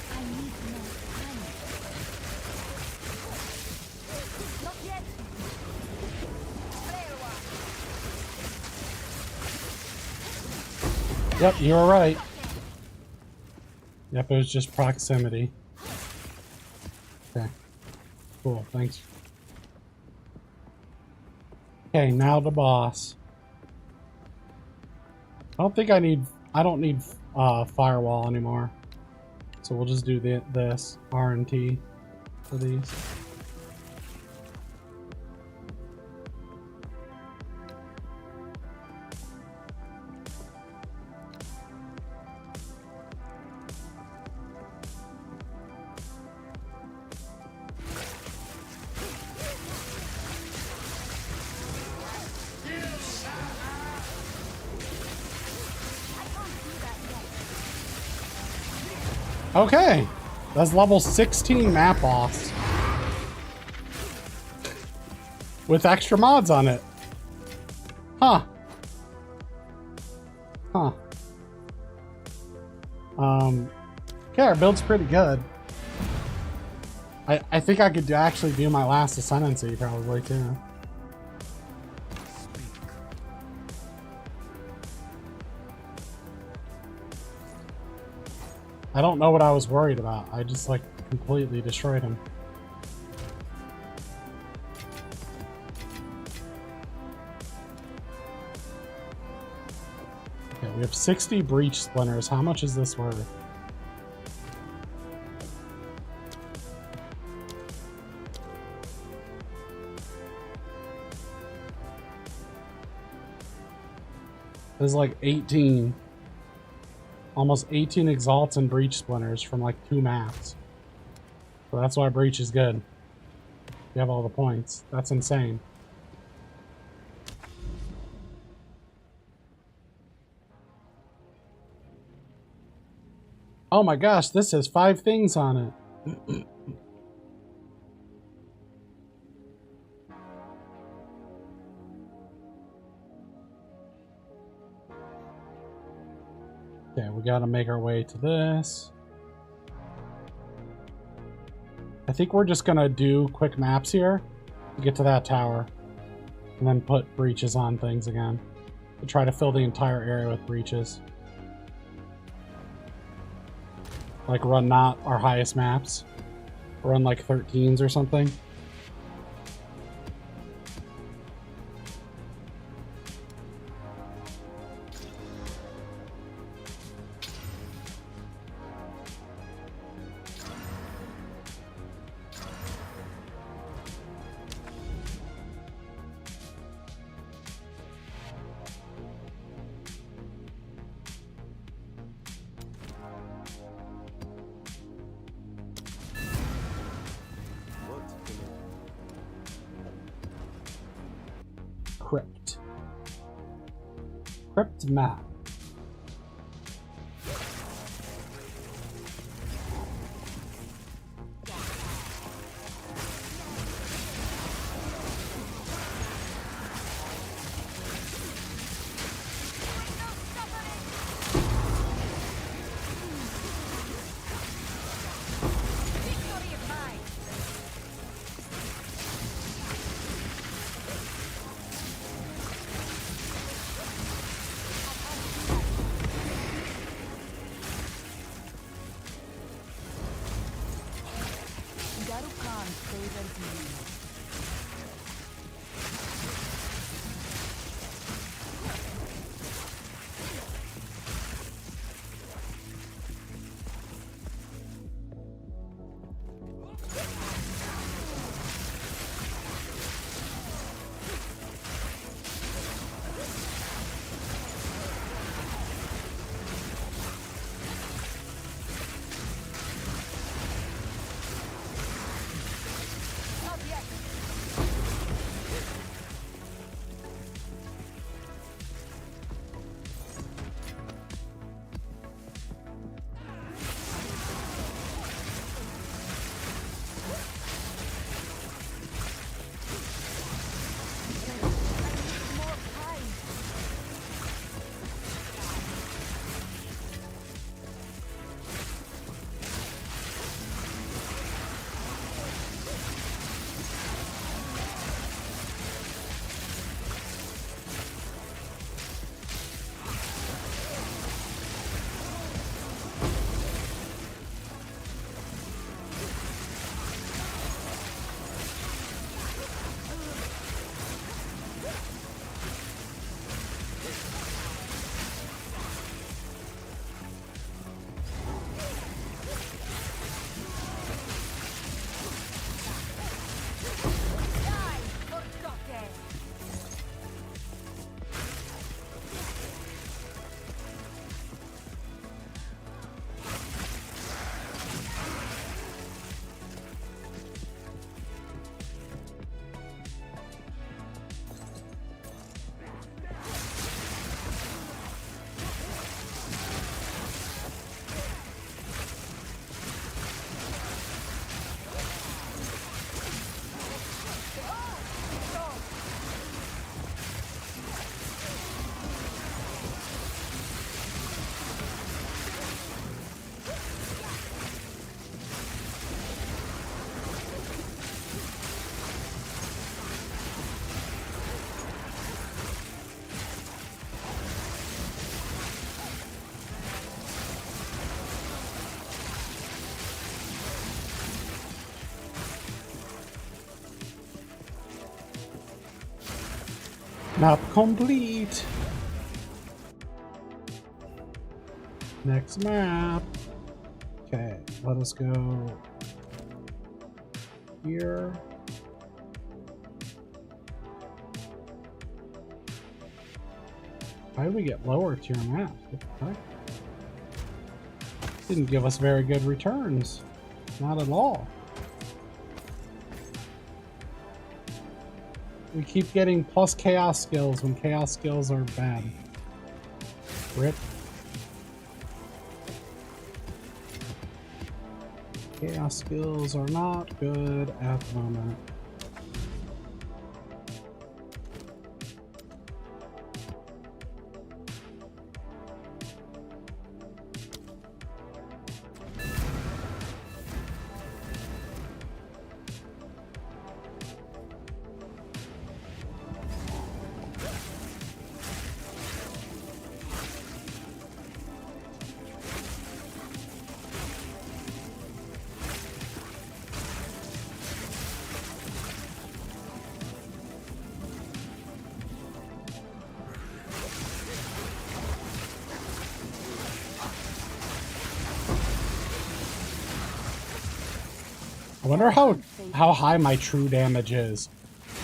I need more time. Not yet. There one. Yep, you were right. Yep, it was just proximity. Okay. Cool, thanks. Okay, now the boss. I don't need firewall anymore. So we'll just do this R and T for these. Okay, that's level 16 map boss with extra mods on it. Huh. Huh. Okay, our build's pretty good. I think I could actually do my last Ascendancy probably too. I don't know what I was worried about. I just like completely destroyed him. Okay, we have 60 breach splinters. How much is this worth? This is like 18. Almost 18 exalts and breach splinters from like 2 maps. So that's why breach is good. You have all the points. That's insane. Oh my gosh, this has 5 things on it. Okay, we gotta make our way to this. I think we're just gonna do quick maps here to get to that tower. And then put breaches on things again. To try to fill the entire area with breaches. Like run not our highest maps. Run like 13s or something. Crypt map. Khan favors me. Not yet. I need more time. Die, Sorc. Map complete. Next map. Okay, let us go here. Why did we get lower tier maps? What the heck? Didn't give us very good returns. Not at all. We keep getting plus chaos skills when chaos skills are bad. Rip. Chaos skills are not good at the moment. I wonder how high my true damage is,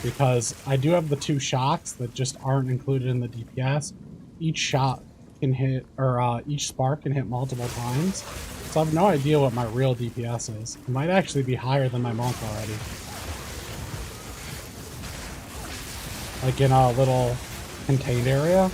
because I do have the 2 shocks that just aren't included in the DPS. Each shot can hit, or each spark can hit multiple times, so I have no idea what my real DPS is. It might actually be higher than my monk already. Like in a little contained area.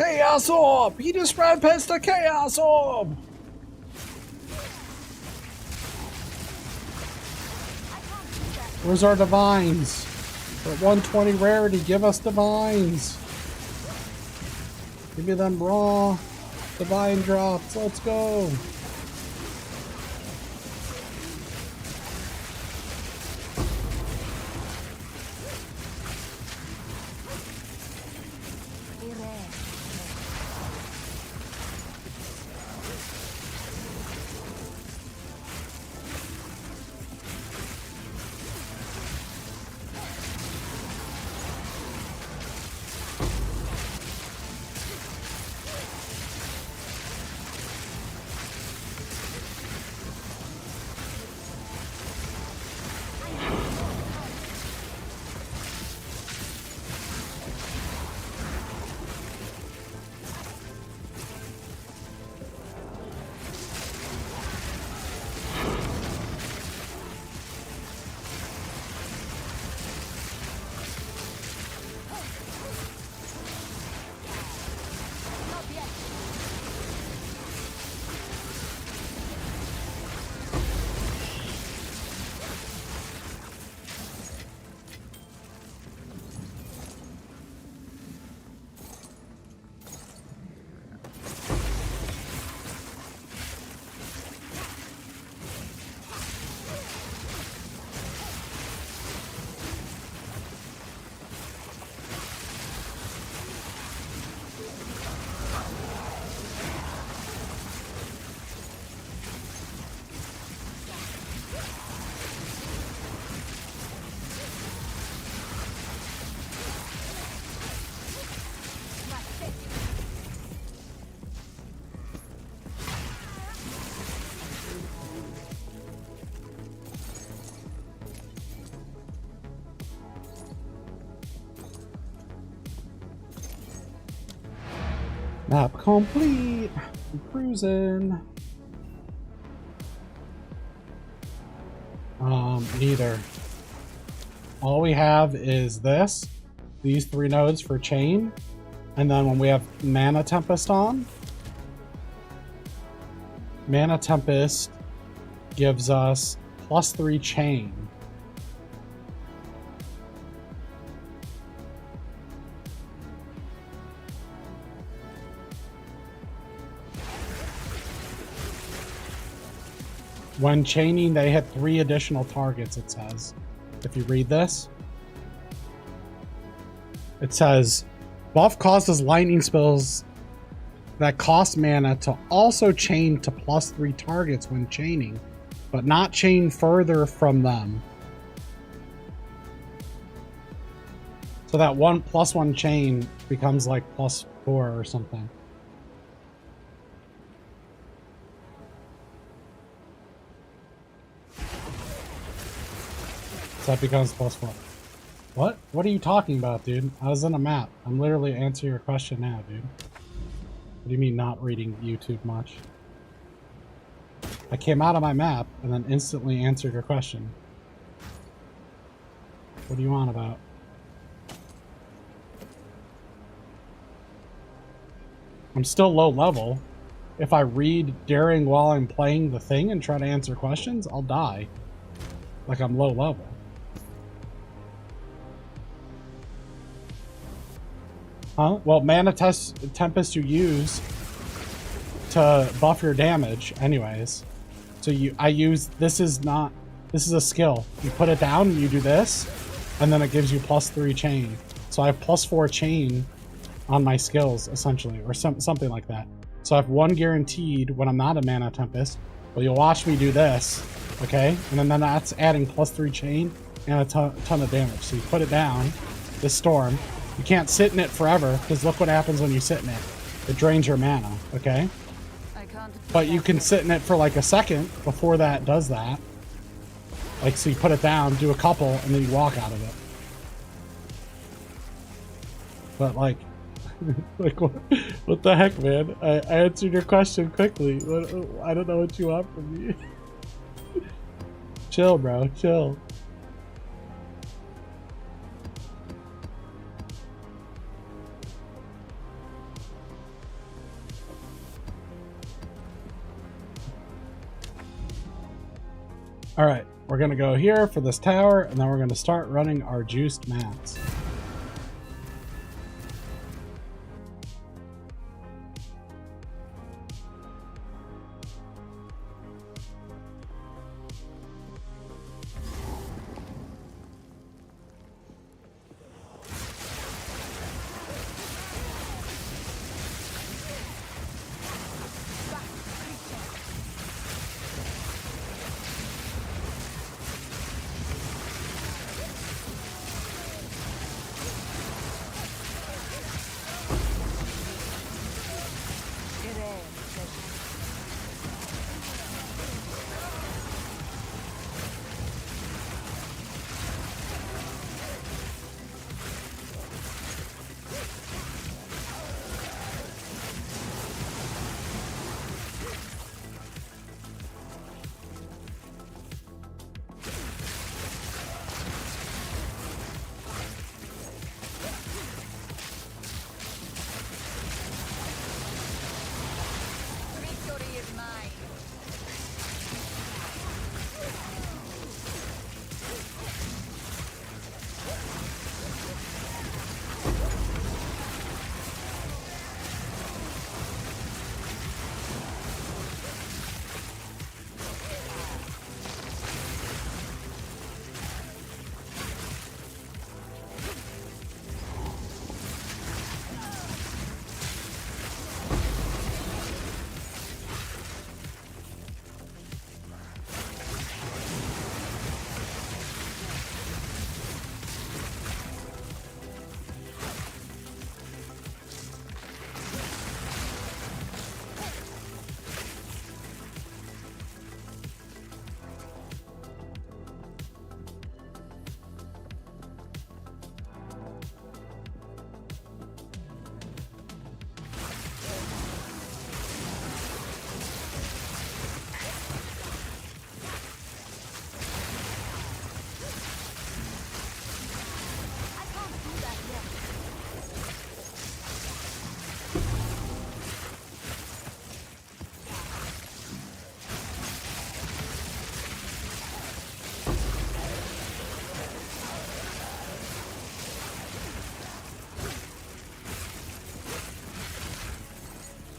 Chaos Orb! He just ran past the Chaos Orb! Where's our divines? We're at 120 rarity, give us divines! Give me them raw divine drops, let's go! Map complete. I'm cruising. Neither. All we have is these 3 nodes for chain, and then when we have Mana Tempest on, Mana Tempest gives us +3 chain. When chaining, they hit 3 additional targets, it says. If you read this, it says, buff causes lightning spells that cost mana to also chain to +3 targets when chaining, but not chain further from them. So that +1 chain becomes like +4 or something. That becomes +4. What? What are you talking about, dude? I was in a map. I'm literally answering your question now, dude. What do you mean not reading YouTube much? I came out of my map and then instantly answered your question. What do you want about? I'm still low level. If I read during while I'm playing the thing and try to answer questions, I'll die. Like I'm low level. Huh? Well, Mana Tempest you use to buff your damage anyways. So I use, this is a skill. You put it down, you do this, and then it gives you +3 chain. So I have +4 chain on my skills, essentially, or something like that. So I have 1 guaranteed when I'm not a Mana Tempest. Well, you'll watch me do this, okay? And then that's adding +3 chain and a ton of damage. So you put it down, this storm. You can't sit in it forever, because look what happens when you sit in it. It drains your mana, okay? But you can sit in it for like a second before that does that. Like, so you put it down, do a couple, and then you walk out of it. But like, like what the heck, man? I answered your question quickly. I don't know what you want from me. Chill, bro, chill. Alright, we're going to go here for this tower, and then we're going to start running our juiced maps.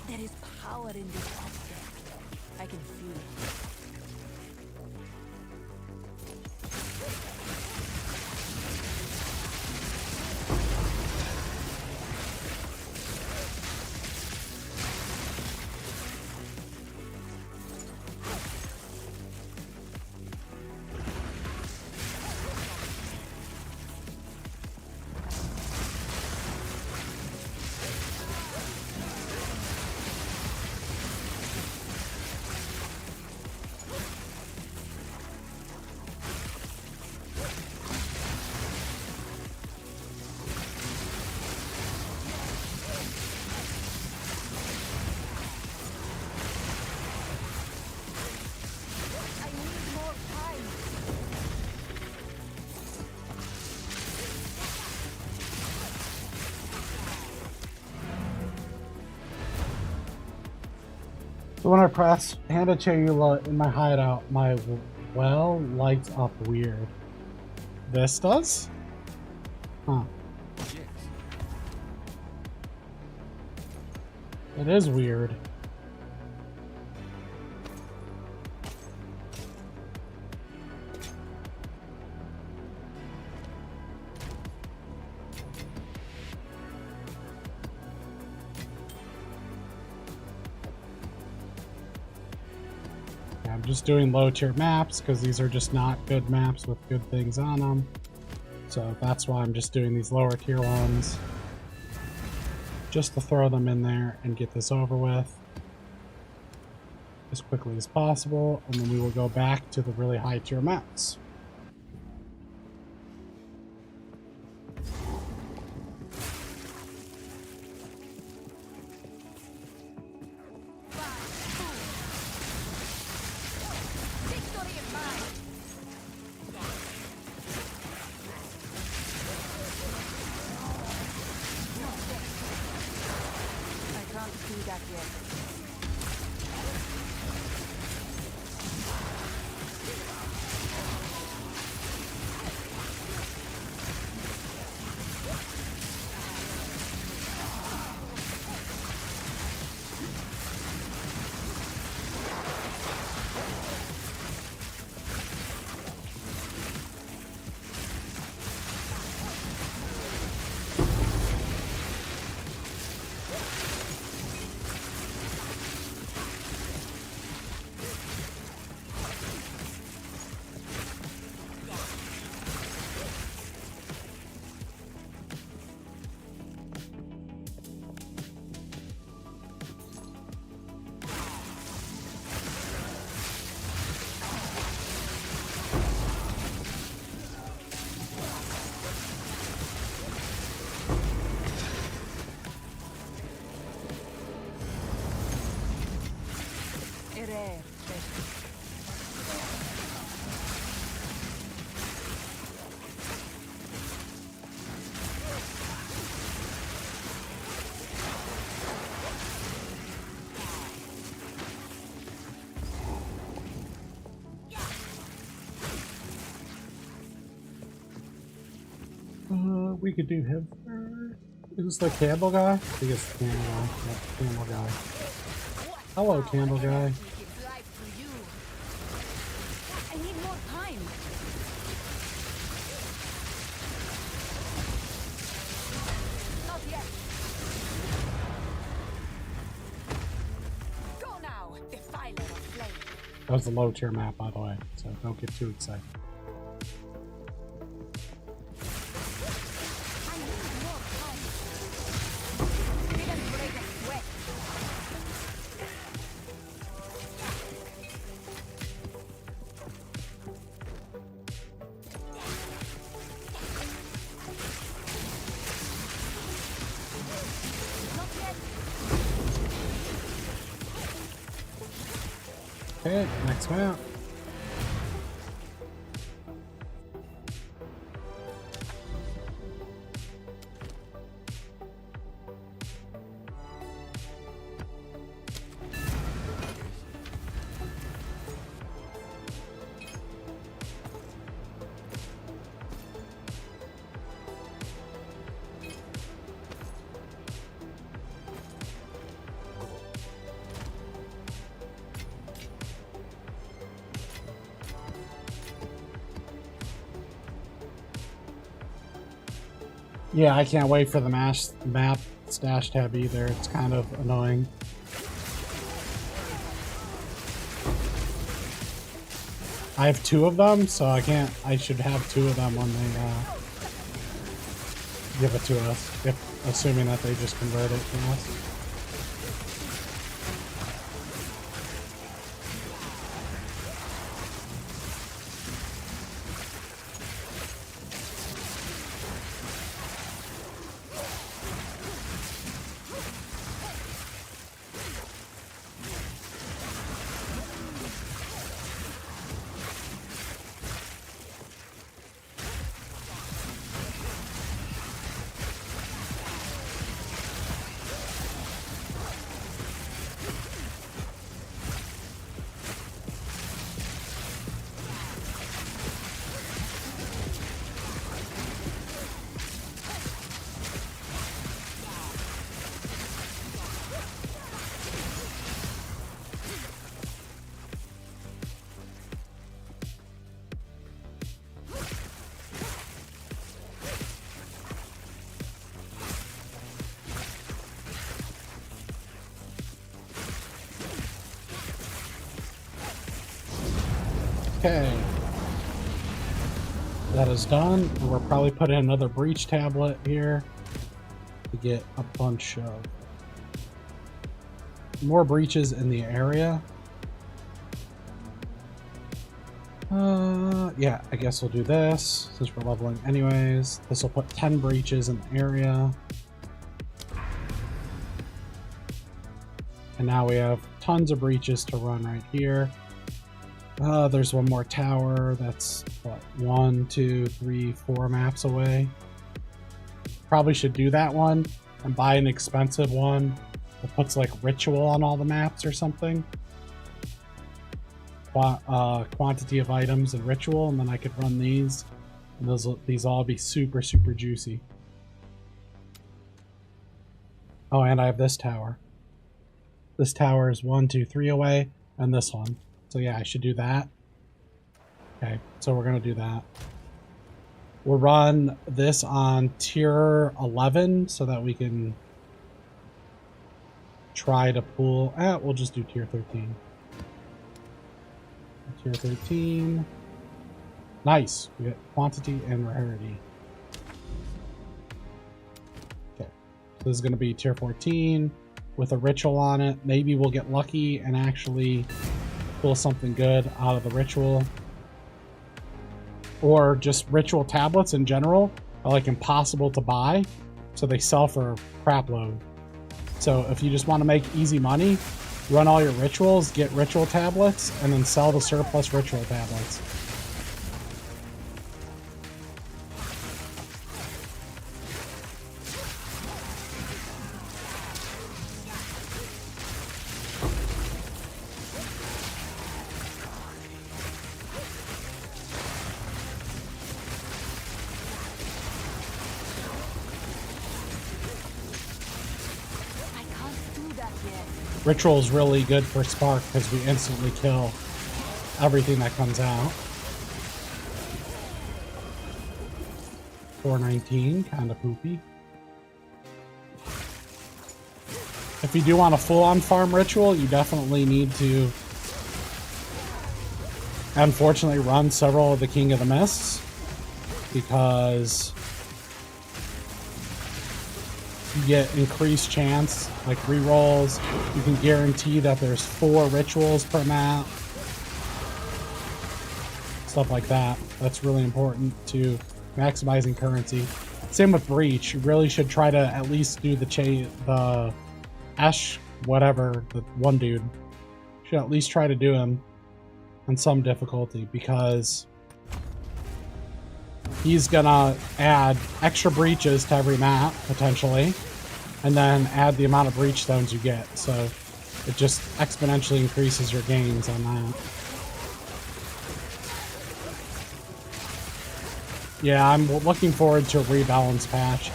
There is power in this object. I can feel it. So when I press Hand of Chayula in my hideout, my well lights up weird. This does? Huh. Yes. It is weird. I'm just doing low tier maps because these are just not good maps with good things on them. So that's why I'm just doing these lower tier ones. Just to throw them in there and get this over with as quickly as possible. And then we will go back to the really high tier maps. We could do him first. Who's the candle guy? I think it's the candle guy. Yeah, candle guy. Hello, candle guy. I need more time. Not yet. Go now, defiler of flame. That was the low tier map, by the way, so don't get too excited. I need more time. Didn't break a sweat. Not yet. Okay, next map. Yeah, I can't wait for the map stash tab either. It's kind of annoying. I have 2 of them, so I should have 2 of them when they give it to us, assuming that they just convert it to us. Okay. That is done. And we're probably putting another breach tablet here to get a bunch of more breaches in the area. Yeah, I guess we'll do this since we're leveling anyways. This will put 10 breaches in the area. And now we have tons of breaches to run right here. There's one more tower that's, what, 1, 2, 3, 4 maps away. Probably should do that one and buy an expensive one that puts like ritual on all the maps or something. Quantity of items and ritual, and then I could run these. And these all be super, super juicy. Oh, and I have this tower. This tower is 1, 2, 3 away, and this one. So yeah, I should do that. Okay, so we're gonna do that. We'll run this on tier 11 so that we can try to pull. We'll just do tier 13. Tier 13. Nice. We get quantity and rarity. Okay, so this is gonna be tier 14 with a ritual on it. Maybe we'll get lucky and actually pull something good out of the ritual. Or just ritual tablets in general are like impossible to buy, so they sell for crap load. So if you just want to make easy money, run all your rituals, get ritual tablets, and then sell the surplus ritual tablets. Ritual is really good for Spark because we instantly kill everything that comes out. 419, kind of poopy. If you do want a full-on farm Ritual, you definitely need to, unfortunately, run several of the King of the Mists, because you get increased chance, like rerolls. You can guarantee that there's 4 rituals per map. Stuff like that. That's really important to maximizing currency. Same with Breach. You really should try to at least do the Ash, whatever, the one dude. You should at least try to do him on some difficulty, because he's gonna add extra breaches to every map, potentially, and then add the amount of breach stones you get. So it just exponentially increases your gains on that. Yeah, I'm looking forward to a rebalance patch.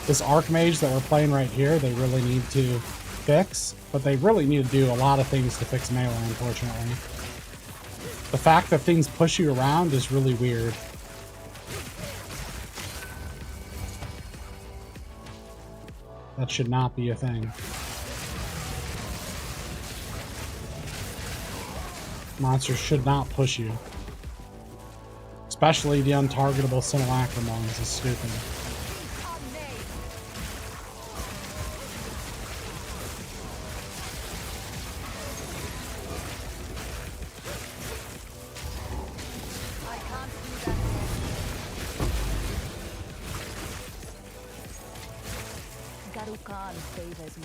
This Archmage that we're playing right here, they really need to fix, but they really need to do a lot of things to fix melee, unfortunately. The fact that things push you around is really weird. That should not be a thing. Monsters should not push you. Especially the untargetable simulacrum ones is stupid. Garukan favors me.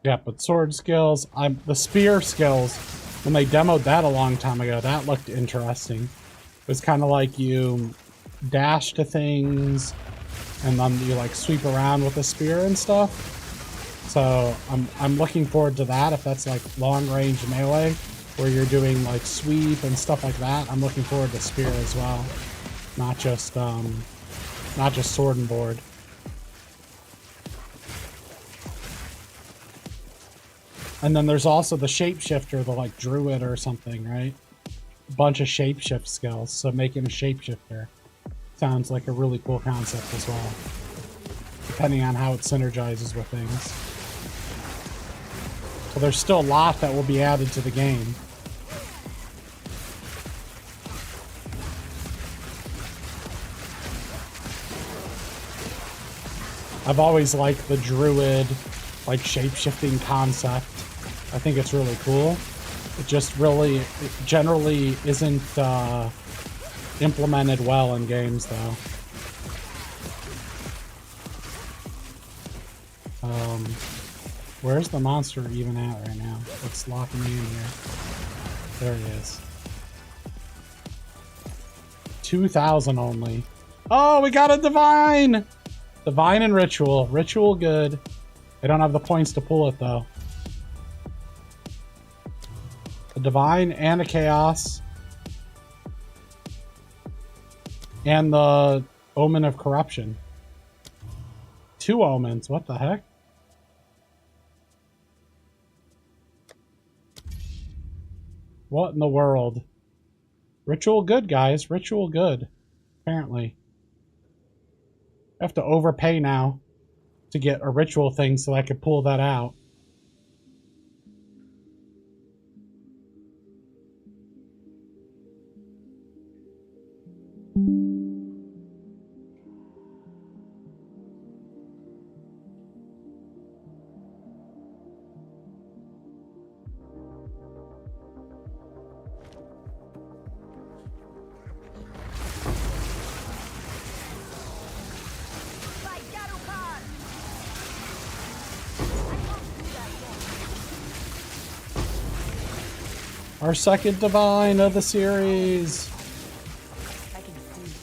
Yeah, but sword skills, the spear skills, when they demoed that a long time ago, that looked interesting. It was kind of like you dash to things, and then you like sweep around with a spear and stuff. So I'm looking forward to that. If that's like long range melee, where you're doing like sweep and stuff like that, I'm looking forward to spear as well. Not just sword and board. And then there's also the shapeshifter, the like druid or something, right? A bunch of shapeshift skills. So making a shapeshifter sounds like a really cool concept as well, depending on how it synergizes with things. So there's still a lot that will be added to the game. I've always liked the druid, like shape-shifting concept. I think it's really cool. It just really, it generally isn't implemented well in games, though. Where's the monster even at right now? What's locking me in here? There he is. 2,000 only. Oh, we got a divine! Divine and ritual. Ritual good. They don't have the points to pull it, though. A divine and a chaos. And the omen of corruption. 2 omens. What the heck? What in the world? Ritual good, guys. Ritual good. Apparently. I have to overpay now to get a ritual thing so I could pull that out. Our second divine of the series. I can see.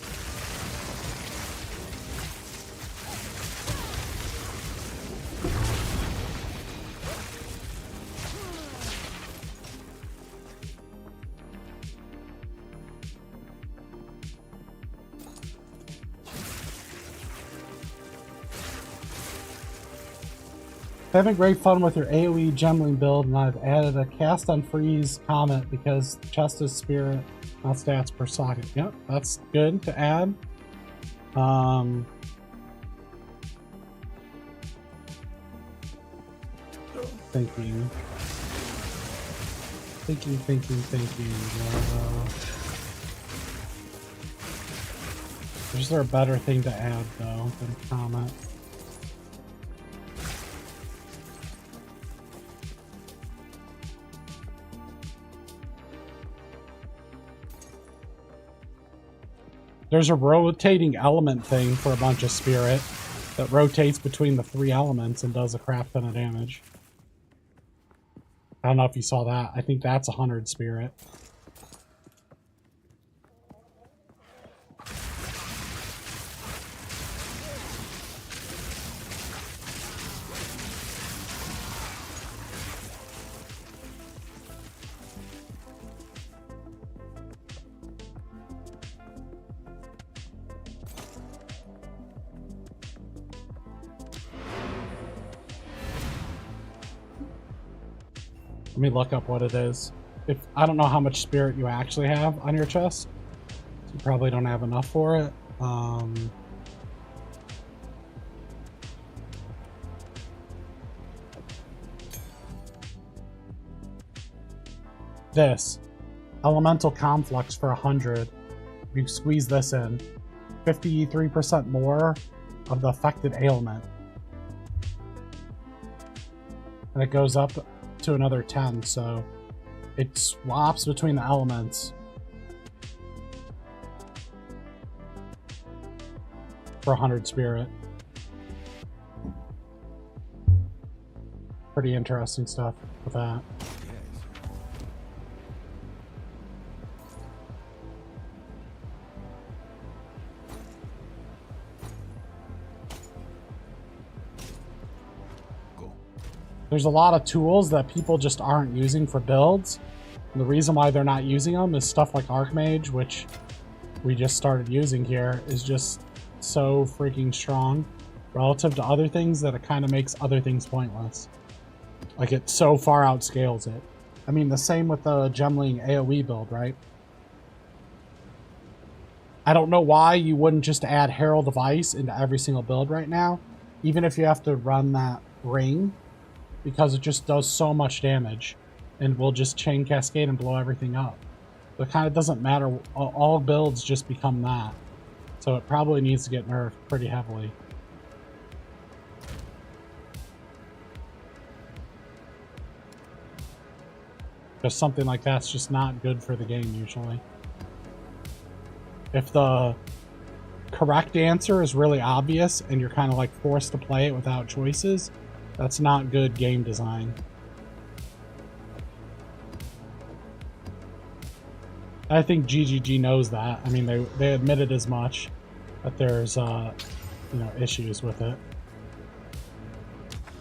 Having great fun with your AoE gemling build, and I've added a cast on freeze comment because the chest is spirit, not stats per socket. Yep, that's good to add. Thinking. Is there a better thing to add though than comment? There's a rotating element thing for a bunch of spirit that rotates between the 3 elements and does a crap ton of damage. I don't know if you saw that. I think that's 100 spirit. Let me look up what it is. If I don't know how much spirit you actually have on your chest, so you probably don't have enough for it. This elemental conflux for 100. You squeeze this in, 53% more of the affected ailment, and it goes up to another 10, so it swaps between the elements for 100 spirit. Pretty interesting stuff with that. There's a lot of tools that people just aren't using for builds. And the reason why they're not using them is stuff like Archmage, which we just started using here, is just so freaking strong relative to other things that it kind of makes other things pointless. Like, it so far outscales it. I mean, the same with the Gemling AoE build, right? I don't know why you wouldn't just add Herald of Ice into every single build right now, even if you have to run that ring, because it just does so much damage and will just chain cascade and blow everything up. So it kind of doesn't matter. All builds just become that. So it probably needs to get nerfed pretty heavily. Because something like that's just not good for the game usually. If the correct answer is really obvious and you're kind of like forced to play it without choices, that's not good game design. I think GGG knows that. I mean, they admitted as much, that there's you know, issues with it.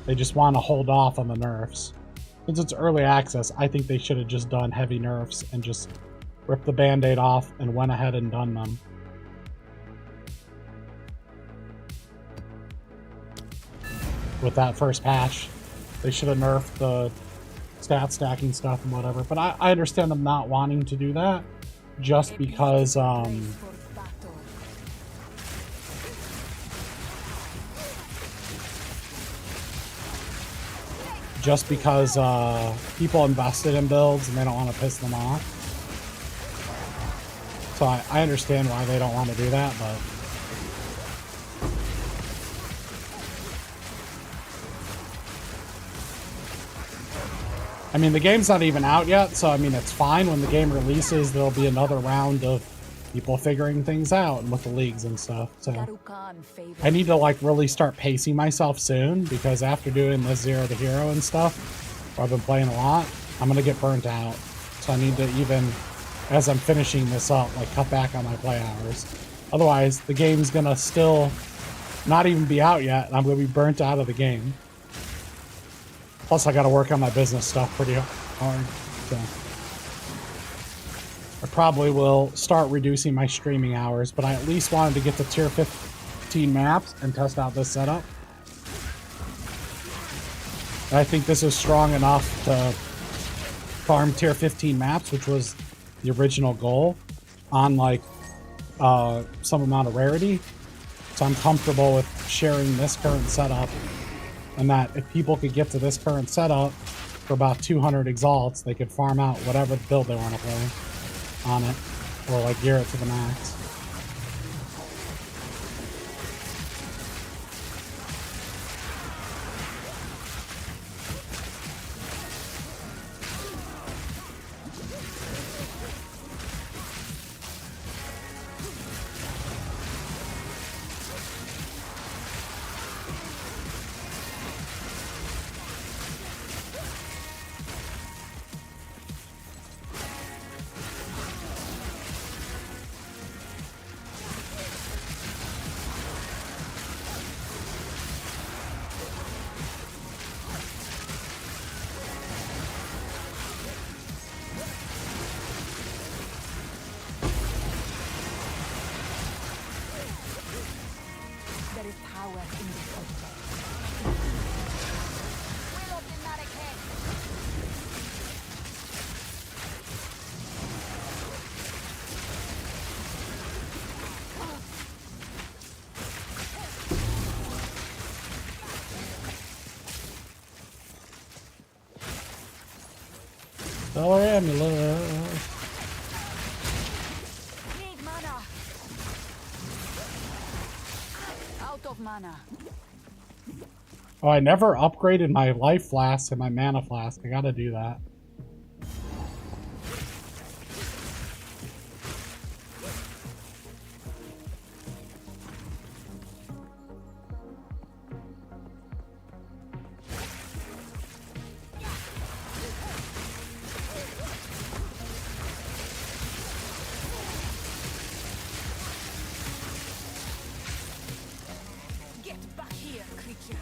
They just want to hold off on the nerfs. Since it's early access, I think they should have just done heavy nerfs and just ripped the band-aid off and went ahead and done them. With that first patch, they should have nerfed the stat stacking stuff and whatever. But I understand them not wanting to do that, just because people invested in builds and they don't want to piss them off. So I understand why they don't want to do that, but I mean, the game's not even out yet, so I mean, it's fine. When the game releases, there'll be another round of people figuring things out and with the leagues and stuff. So I need to like really start pacing myself soon, because after doing this Zero to Hero and stuff, where I've been playing a lot, I'm gonna get burnt out. So I need to even, as I'm finishing this up, like cut back on my play hours. Otherwise, the game's gonna still not even be out yet, and I'm gonna be burnt out of the game. Plus, I gotta work on my business stuff pretty hard. So I probably will start reducing my streaming hours, but I at least wanted to get to tier 15 maps and test out this setup. And I think this is strong enough to farm tier 15 maps, which was the original goal, on like some amount of rarity. So I'm comfortable with sharing this current setup, and that if people could get to this current setup for about 200 exalts, they could farm out whatever build they want to play on it, or like gear it to the max. There is power in this object. Will of the Narake. Stellar Amulet. Need mana. Out of mana. Oh, I never upgraded my life flask and my mana flask. I gotta do that. Get back here, creature.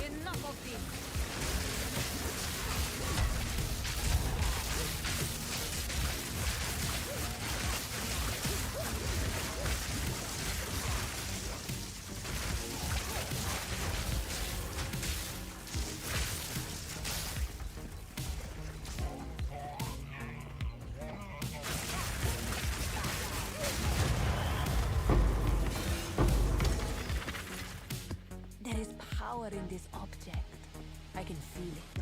Enough of this. There is power in this object. I can feel it.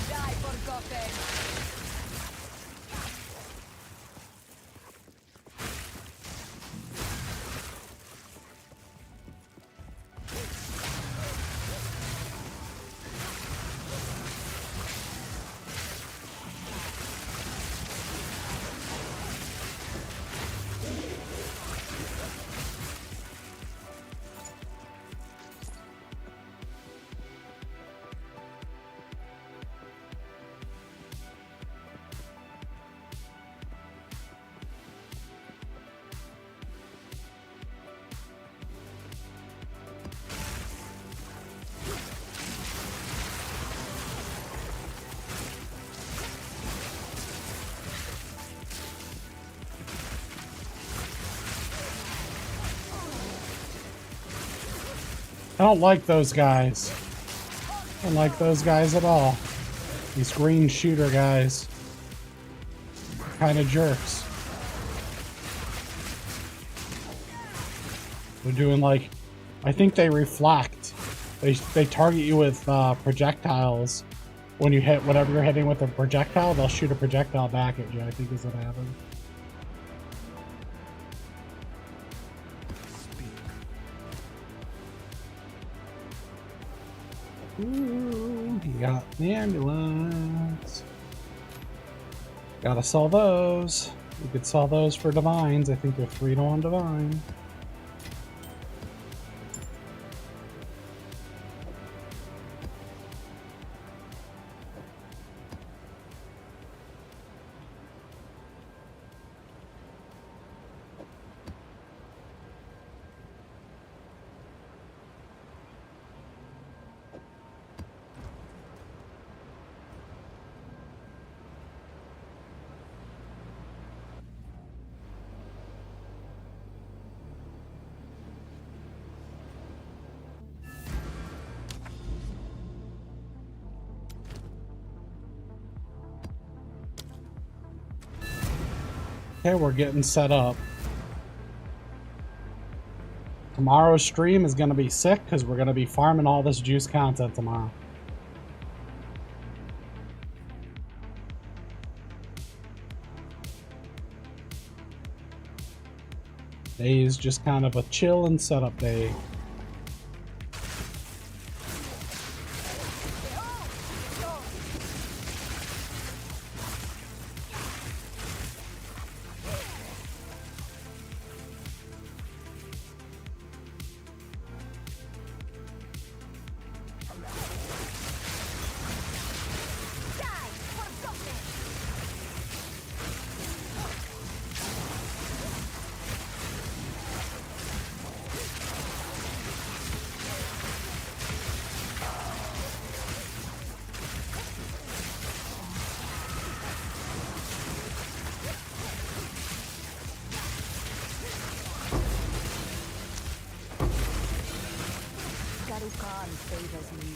Die forgotten. I don't like those guys. I don't like those guys at all. These green shooter guys. Kind of jerks. They're doing like, I think they reflect. They target you with projectiles. When you hit whatever you're hitting with a projectile, they'll shoot a projectile back at you, I think is what happened. Ooh, you got the ambulance. Gotta sell those. You could sell those for divines. I think they're 3-to-1 divine. Okay, we're getting set up. Tomorrow's stream is going to be sick because we're going to be farming all this juice content tomorrow. Today is just kind of a chill and setup day. Favors me.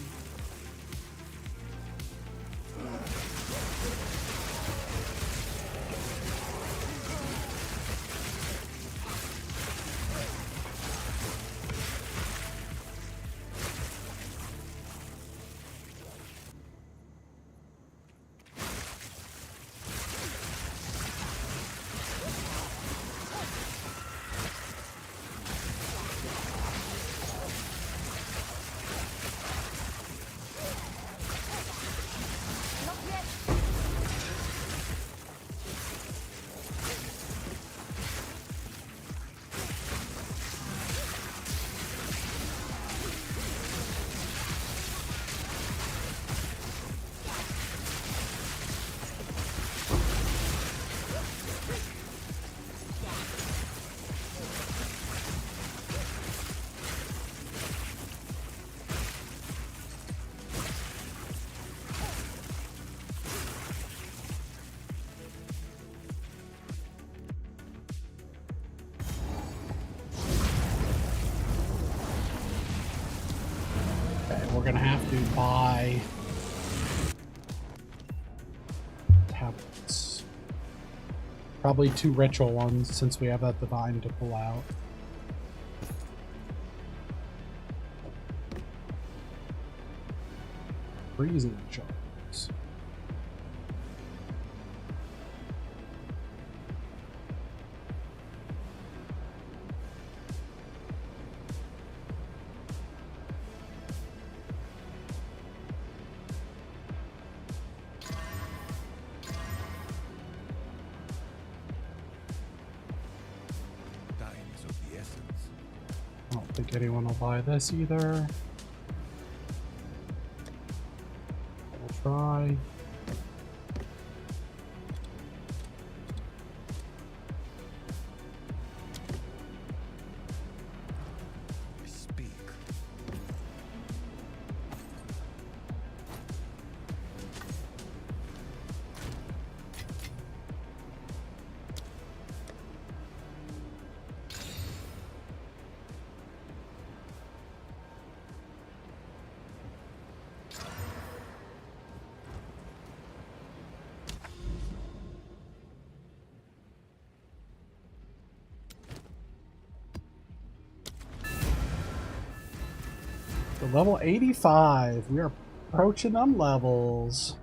We're gonna have to buy tablets. Probably 2 ritual ones since we have that divine to pull out. Freezing shards. I don't think anyone will buy this either. We'll try. Speak. Level 85. We are approaching them levels.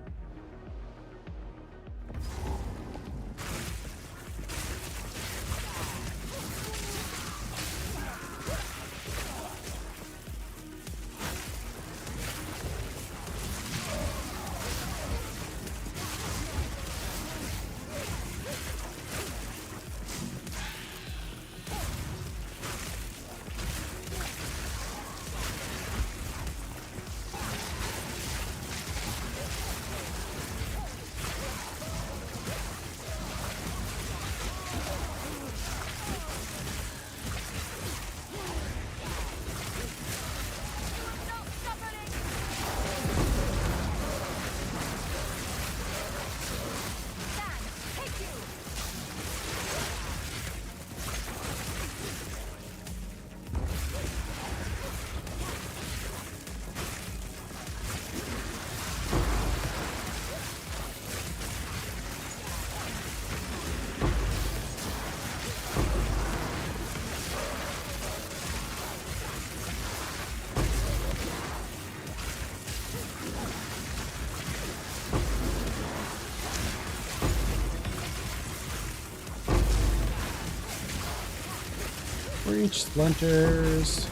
Breach splinters.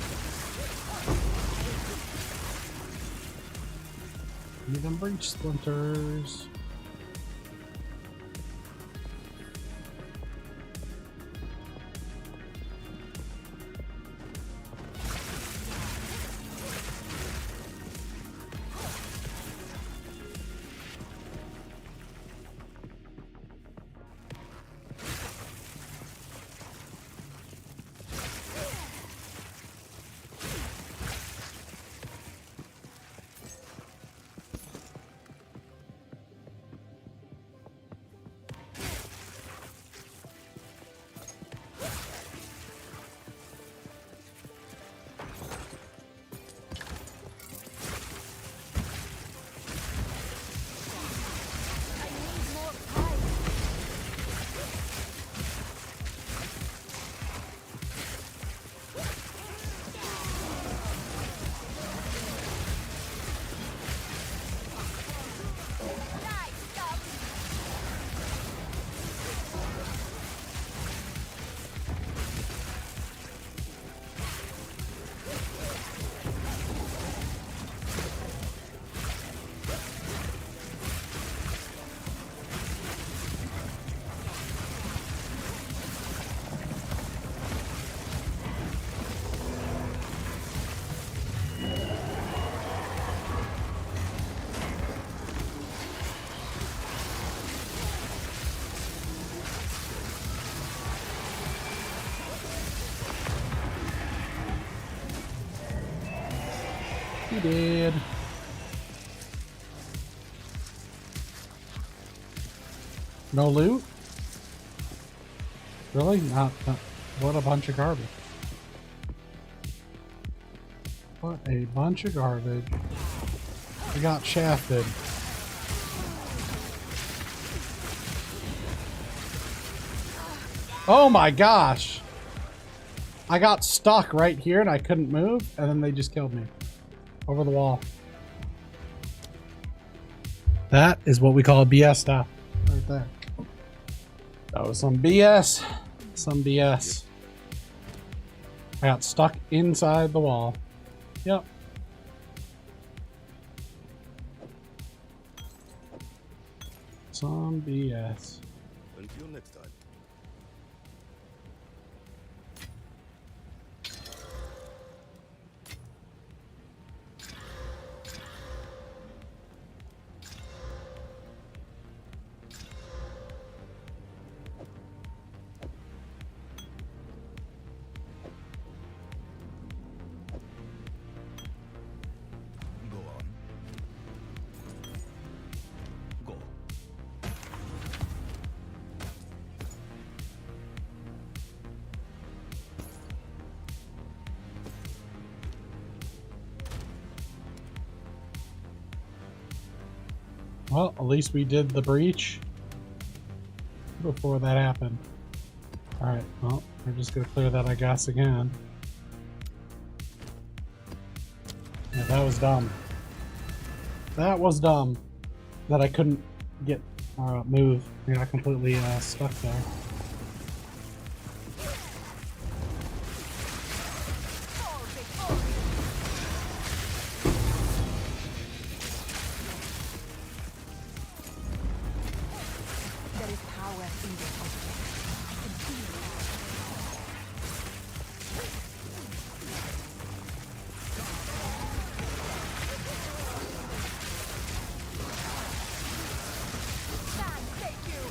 Need them breach splinters. He did. No loot? Really? Not. What a bunch of garbage. What a bunch of garbage. We got shafted. Oh my gosh! I got stuck right here and I couldn't move, and then they just killed me. Over the wall. That is what we call BS stuff. Right there. That was some BS. Some BS. I got stuck inside the wall. Yep. Some BS. Until next time. Well, at least we did the breach before that happened. Alright, well, we're just gonna clear that, I guess, again. Yeah, That was dumb. That was dumb. That I couldn't get move. I got completely stuck there. There is power in this object. I can feel it. Man, take you!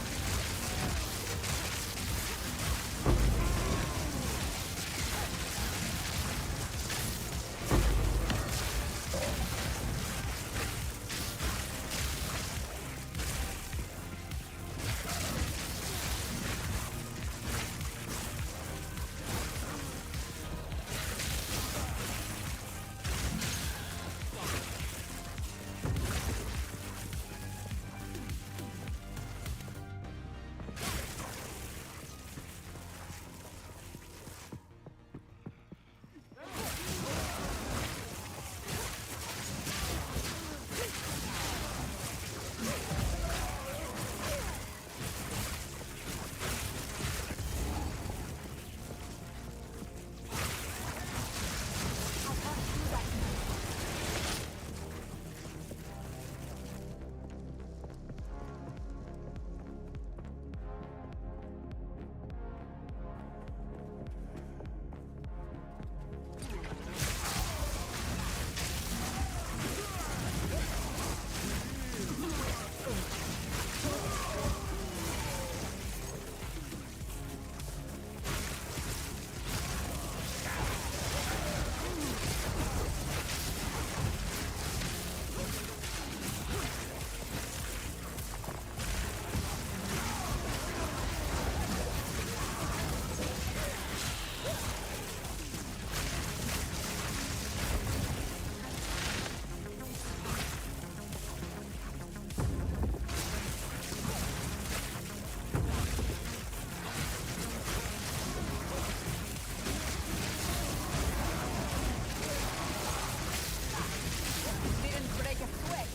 Didn't break a sweat.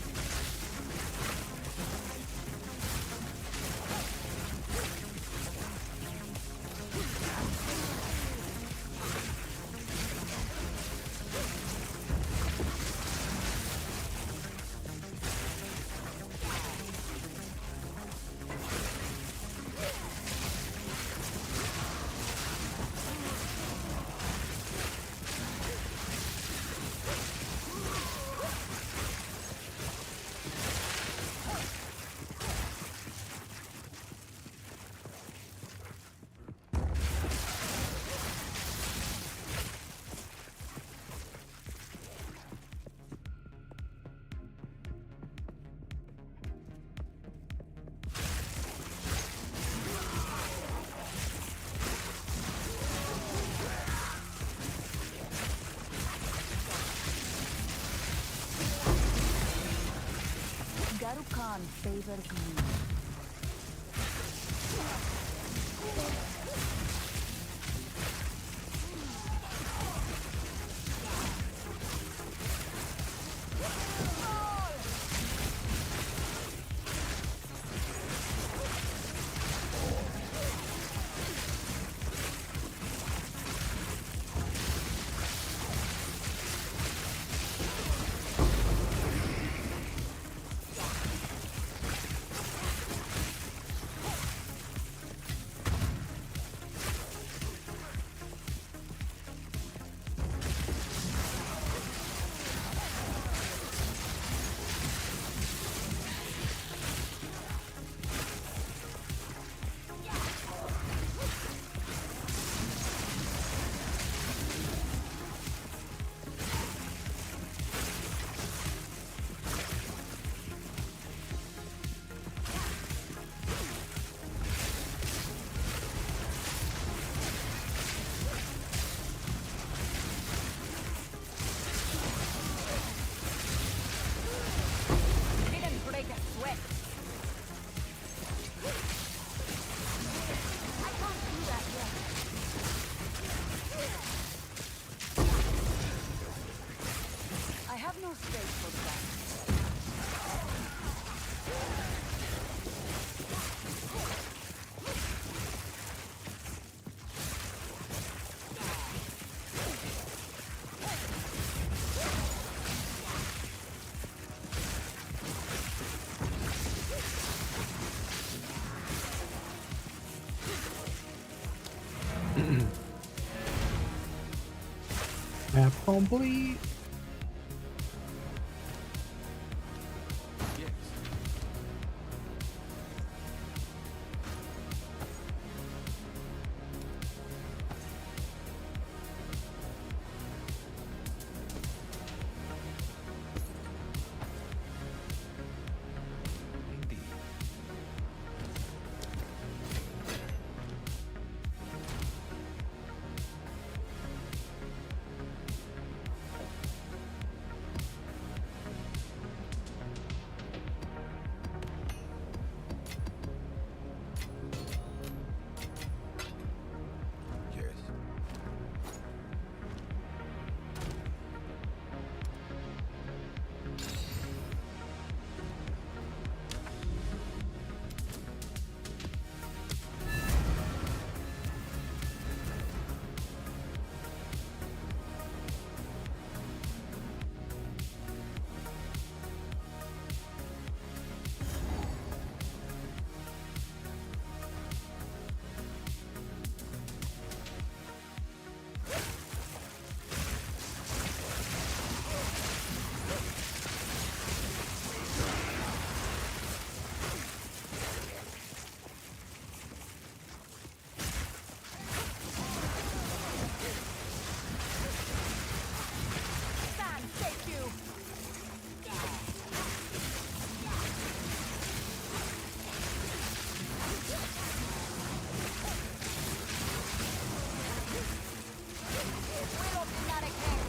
Garukan favors me. Map complete. Yes. Indeed. Yes. Stand, take you. Will of not again.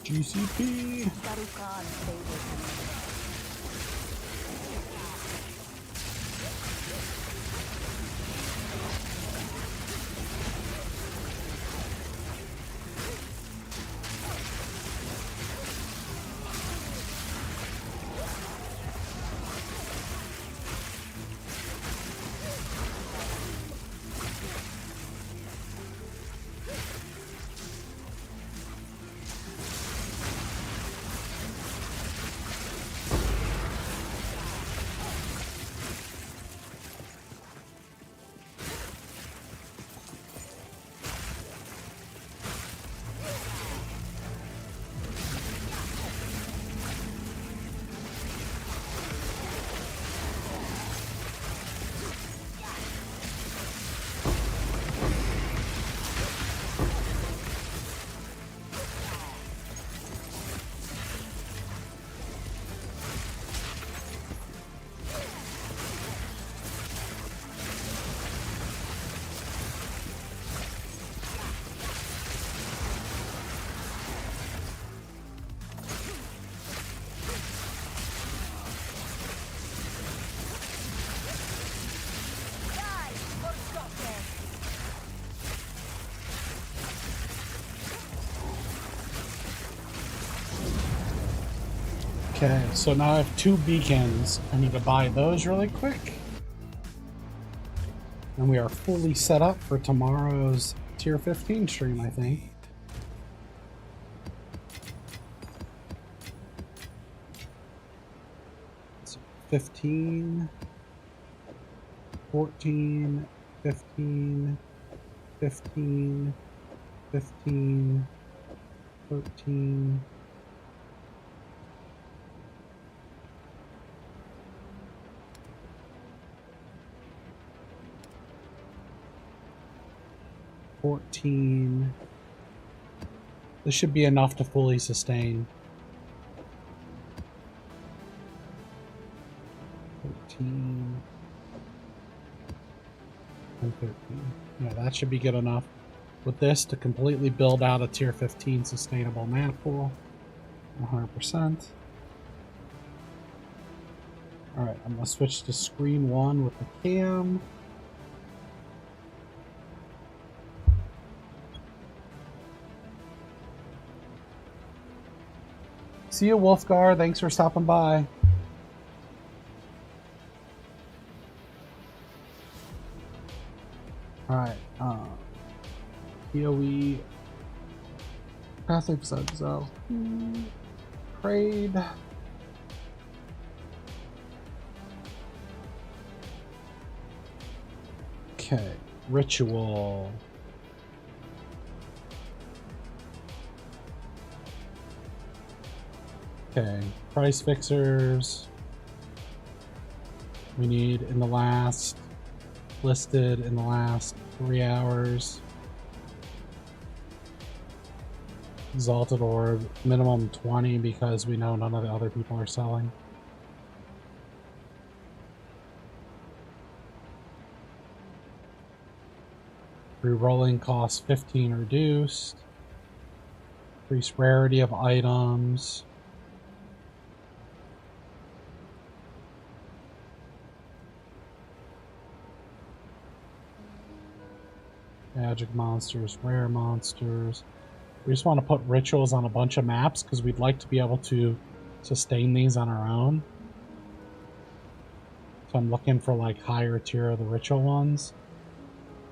GCP. Sarukan favors me. Die for Sorceress. Okay, so now I have 2 beacons. I need to buy those really quick. And we are fully set up for tomorrow's tier 15 stream, I think. So 15, 14, 15, 15, 15, 13, 14. This should be enough to fully sustain. 13 and 13. Yeah, that should be good enough with this to completely build out a tier 15 sustainable mana pool. 100%. Alright, I'm going to switch to screen 1 with the cam. See you, Wolfgar. Thanks for stopping by. Alright, POE, Path of Exile, Trade, Okay, ritual. Okay, price fixers. We need in the last, listed in the last 3 hours. Exalted Orb, minimum 20 because we know none of the other people are selling. Rerolling costs 15 reduced. Increased rarity of items. Magic monsters, rare monsters. We just want to put rituals on a bunch of maps because we'd like to be able to sustain these on our own. So I'm looking for like higher tier of the ritual ones.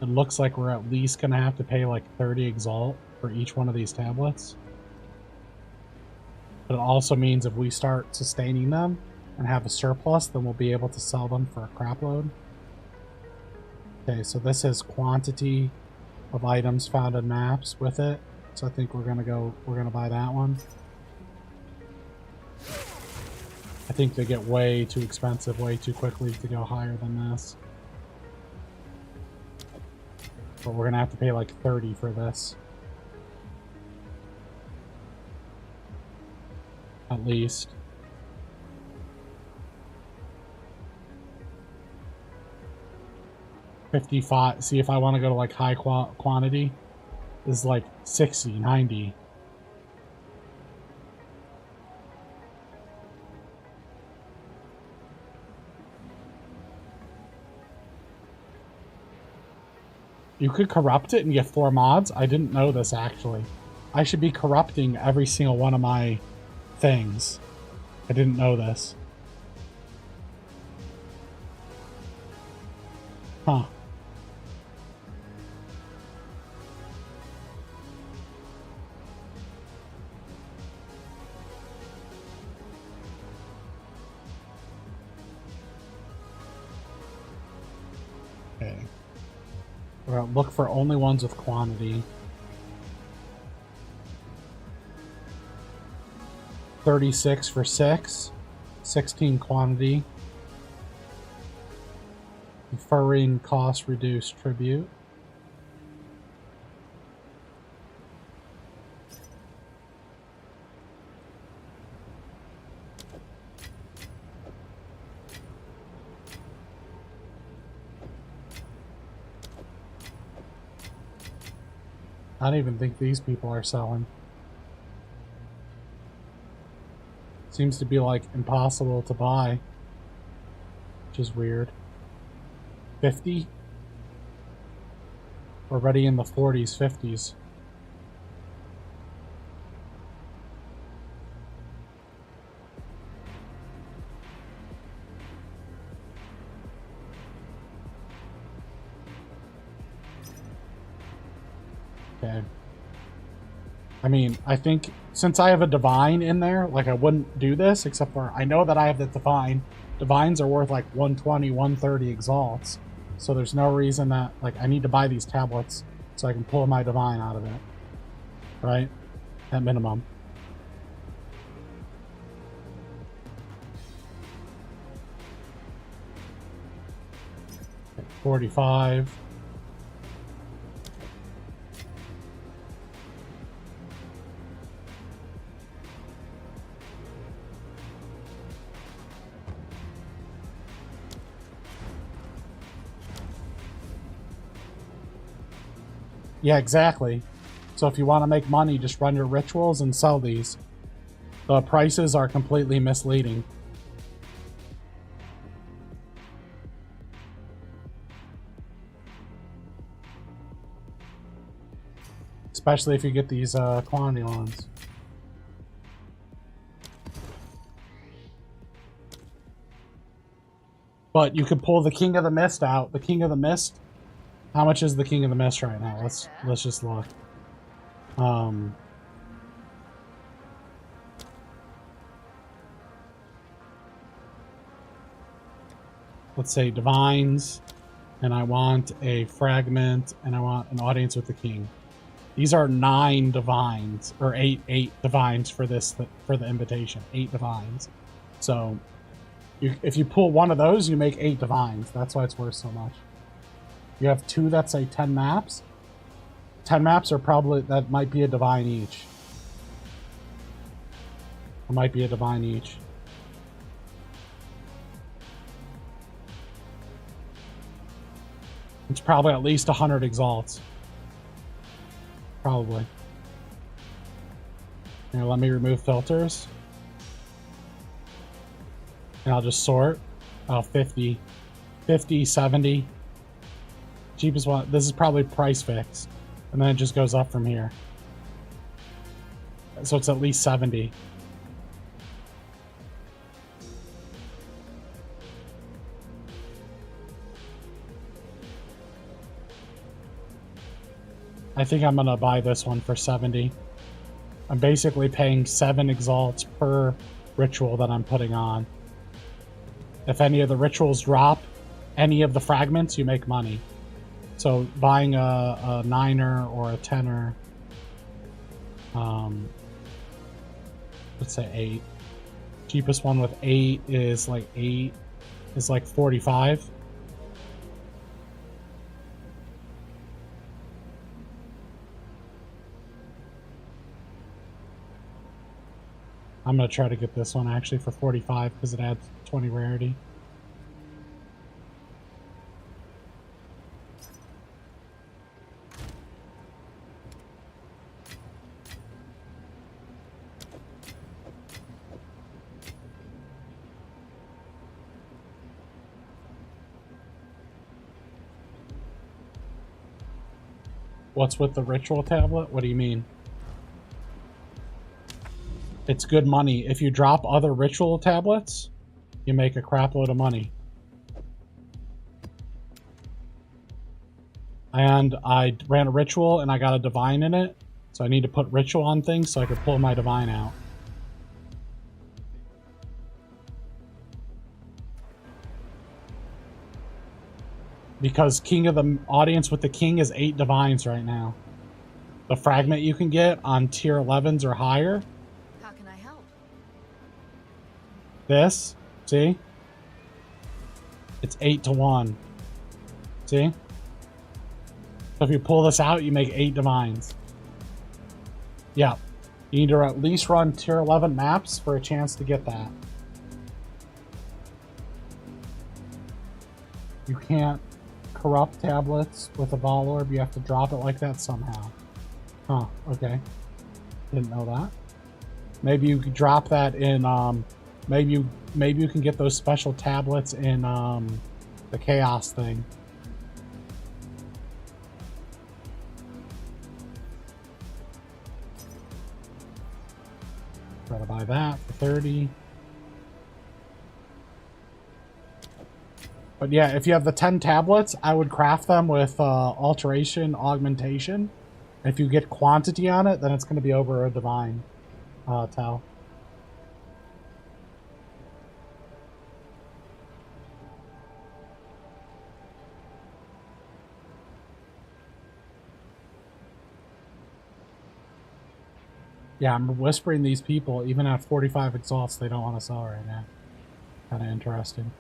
It looks like we're at least going to have to pay like 30 exalt for each one of these tablets. But it also means if we start sustaining them and have a surplus, then we'll be able to sell them for a crap load. Okay, so this is quantity of items found in maps with it. So I think we're gonna buy that one. I think they get way too expensive way too quickly to go higher than this. But we're gonna have to pay like 30 for this. At least. $55. See, if I want to go to like high quantity, is like 60, 90. You could corrupt it and get 4 mods? I didn't know this, actually. I should be corrupting every single one of my things. I didn't know this. Huh. Okay. We're gonna look for only ones with quantity. 36 for 6. 16 quantity. Conferring cost reduced tribute. I don't even think these people are selling. Seems to be like impossible to buy, which is weird. 50? We're already in the 40s, 50s. Okay. I mean, I think since I have a divine in there, like I wouldn't do this, except for I know that I have the divine. Divines are worth like 120, 130 exalts. So there's no reason that, like, I need to buy these tablets so I can pull my divine out of it. Right? At minimum. Okay, 45. Yeah, exactly. So if you want to make money, just run your rituals and sell these. The prices are completely misleading. Especially if you get these quantity ones. But you could pull the King of the Mist out. The King of the Mist. How much is the King of the Mist right now? Let's just look. Let's say divines. and I want a fragment, and I want an audience with the king. These are 9 divines, or 8 divines for this, for the invitation. 8 divines. So if you pull one of those, you make 8 divines. That's why it's worth so much. You have 2 that say 10 maps. 10 maps are probably, that might be a divine each. It might be a divine each. It's probably at least 100 exalts. Probably. Here, let me remove filters. And I'll just sort. Oh, 50. 50, 70. Cheapest one. This is probably price fixed. And then it just goes up from here. So it's at least 70. I think I'm going to buy this one for 70. I'm basically paying 7 exalts per ritual that I'm putting on. If any of the rituals drop any of the fragments, you make money. So buying a 9er or a 10er, let's say 8. Cheapest one with 8 is like 45. I'm going to try to get this one actually for 45 because it adds 20 rarity. What's with the ritual tablet? What do you mean? It's good money. If you drop other ritual tablets, you make a crap load of money. And I ran a ritual and I got a divine in it. So I need to put ritual on things so I could pull my divine out. Because King of the Audience with the King is 8 divines right now. The fragment you can get on tier 11s or higher. How can I help? This, see? It's 8 to 1. See? So if you pull this out, you make 8 divines. Yeah. You need to at least run tier 11 maps for a chance to get that. You can't corrupt tablets with a ball orb. You have to drop it like that somehow. Huh, okay. Didn't know that. Maybe you could drop that in, maybe you can get those special tablets in the chaos thing. Gotta buy that for 30. But yeah, if you have the 10 tablets, I would craft them with alteration, augmentation. If you get quantity on it, then it's going to be over a divine tell. Yeah, I'm whispering these people, even at 45 exalts, they don't want to sell right now. Kind of interesting.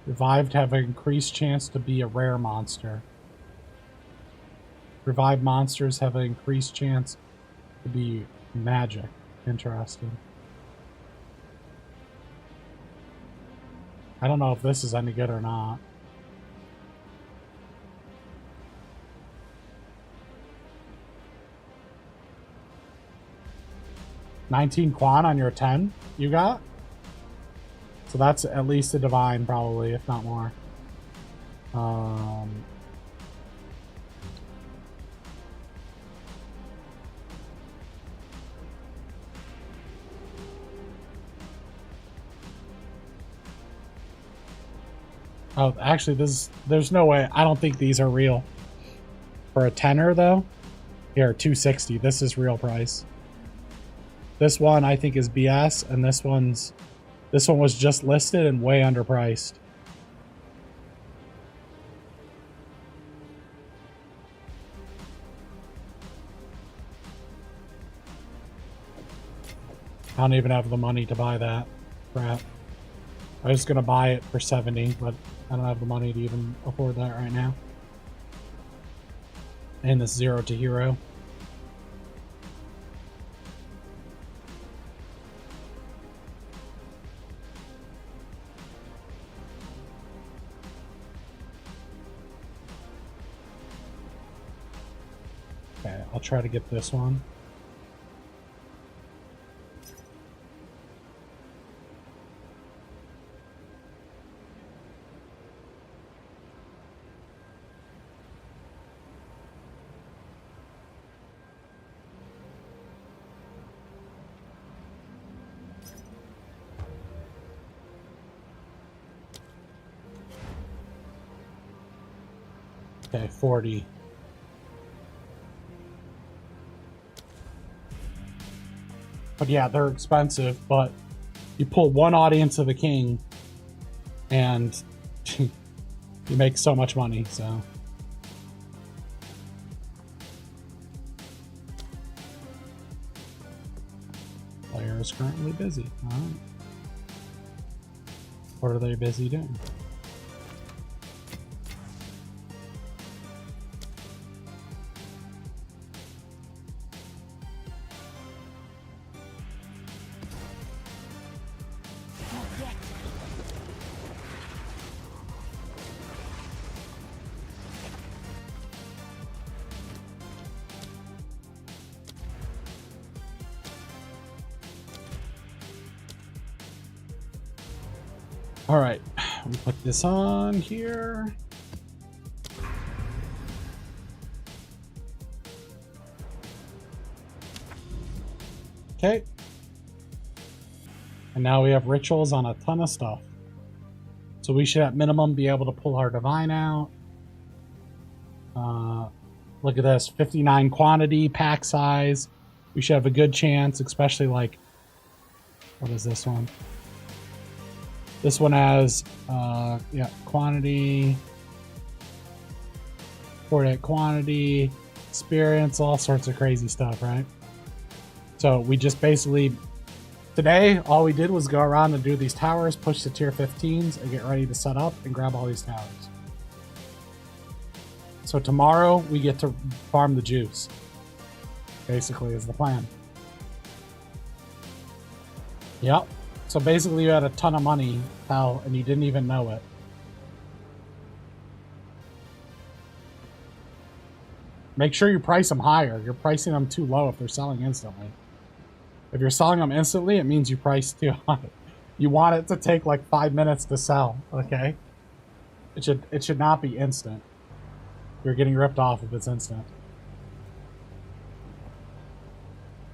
Revived have an increased chance to be a rare monster. Revived monsters have an increased chance to be magic. Interesting. I don't know if this is any good or not. $19 quan on your 10 you got? So that's at least a divine, probably, if not more. Oh, actually, there's no way. I don't think these are real. For a 10er, though? Here, 260. This is real price. This one I think is BS, and this one was just listed and way underpriced. I don't even have the money to buy that crap. I was gonna buy it for 70, but I don't have the money to even afford that right now. And this 0 to hero. Okay, I'll try to get this one. Okay, 40. But yeah, they're expensive, but you pull one audience of the king and you make so much money, so. Player is currently busy. All right. What are they busy doing? All right, we put this on here. Okay. And now we have rituals on a ton of stuff. So we should at minimum be able to pull our divine out. Look at this, 59 quantity, pack size. We should have a good chance, especially like, what is this one? This one has, yeah, quantity, 48 quantity, experience, all sorts of crazy stuff, right? So we just basically, today, all we did was go around and do these towers, push the tier 15s, and get ready to set up and grab all these towers. So tomorrow, we get to farm the juice, basically, is the plan. Yep. So basically you had a ton of money, pal, and you didn't even know it. Make sure you price them higher. You're pricing them too low if they're selling instantly. If you're selling them instantly, it means you price too high. You want it to take like 5 minutes to sell, okay? It should not be instant. You're getting ripped off if it's instant.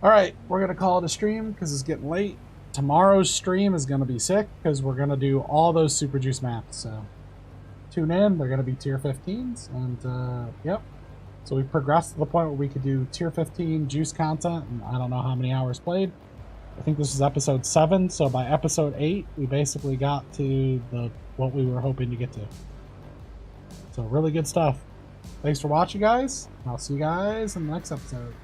Alright, we're gonna call it a stream because it's getting late. Tomorrow's stream is going to be sick because we're going to do all those Super Juice maps. So tune in. They're going to be tier 15s. And yep. So we progressed to the point where we could do tier 15 juice content. And I don't know how many hours played. I think this is episode 7. So by episode 8, we basically got to what we were hoping to get to. So really good stuff. Thanks for watching, guys. I'll see you guys in the next episode.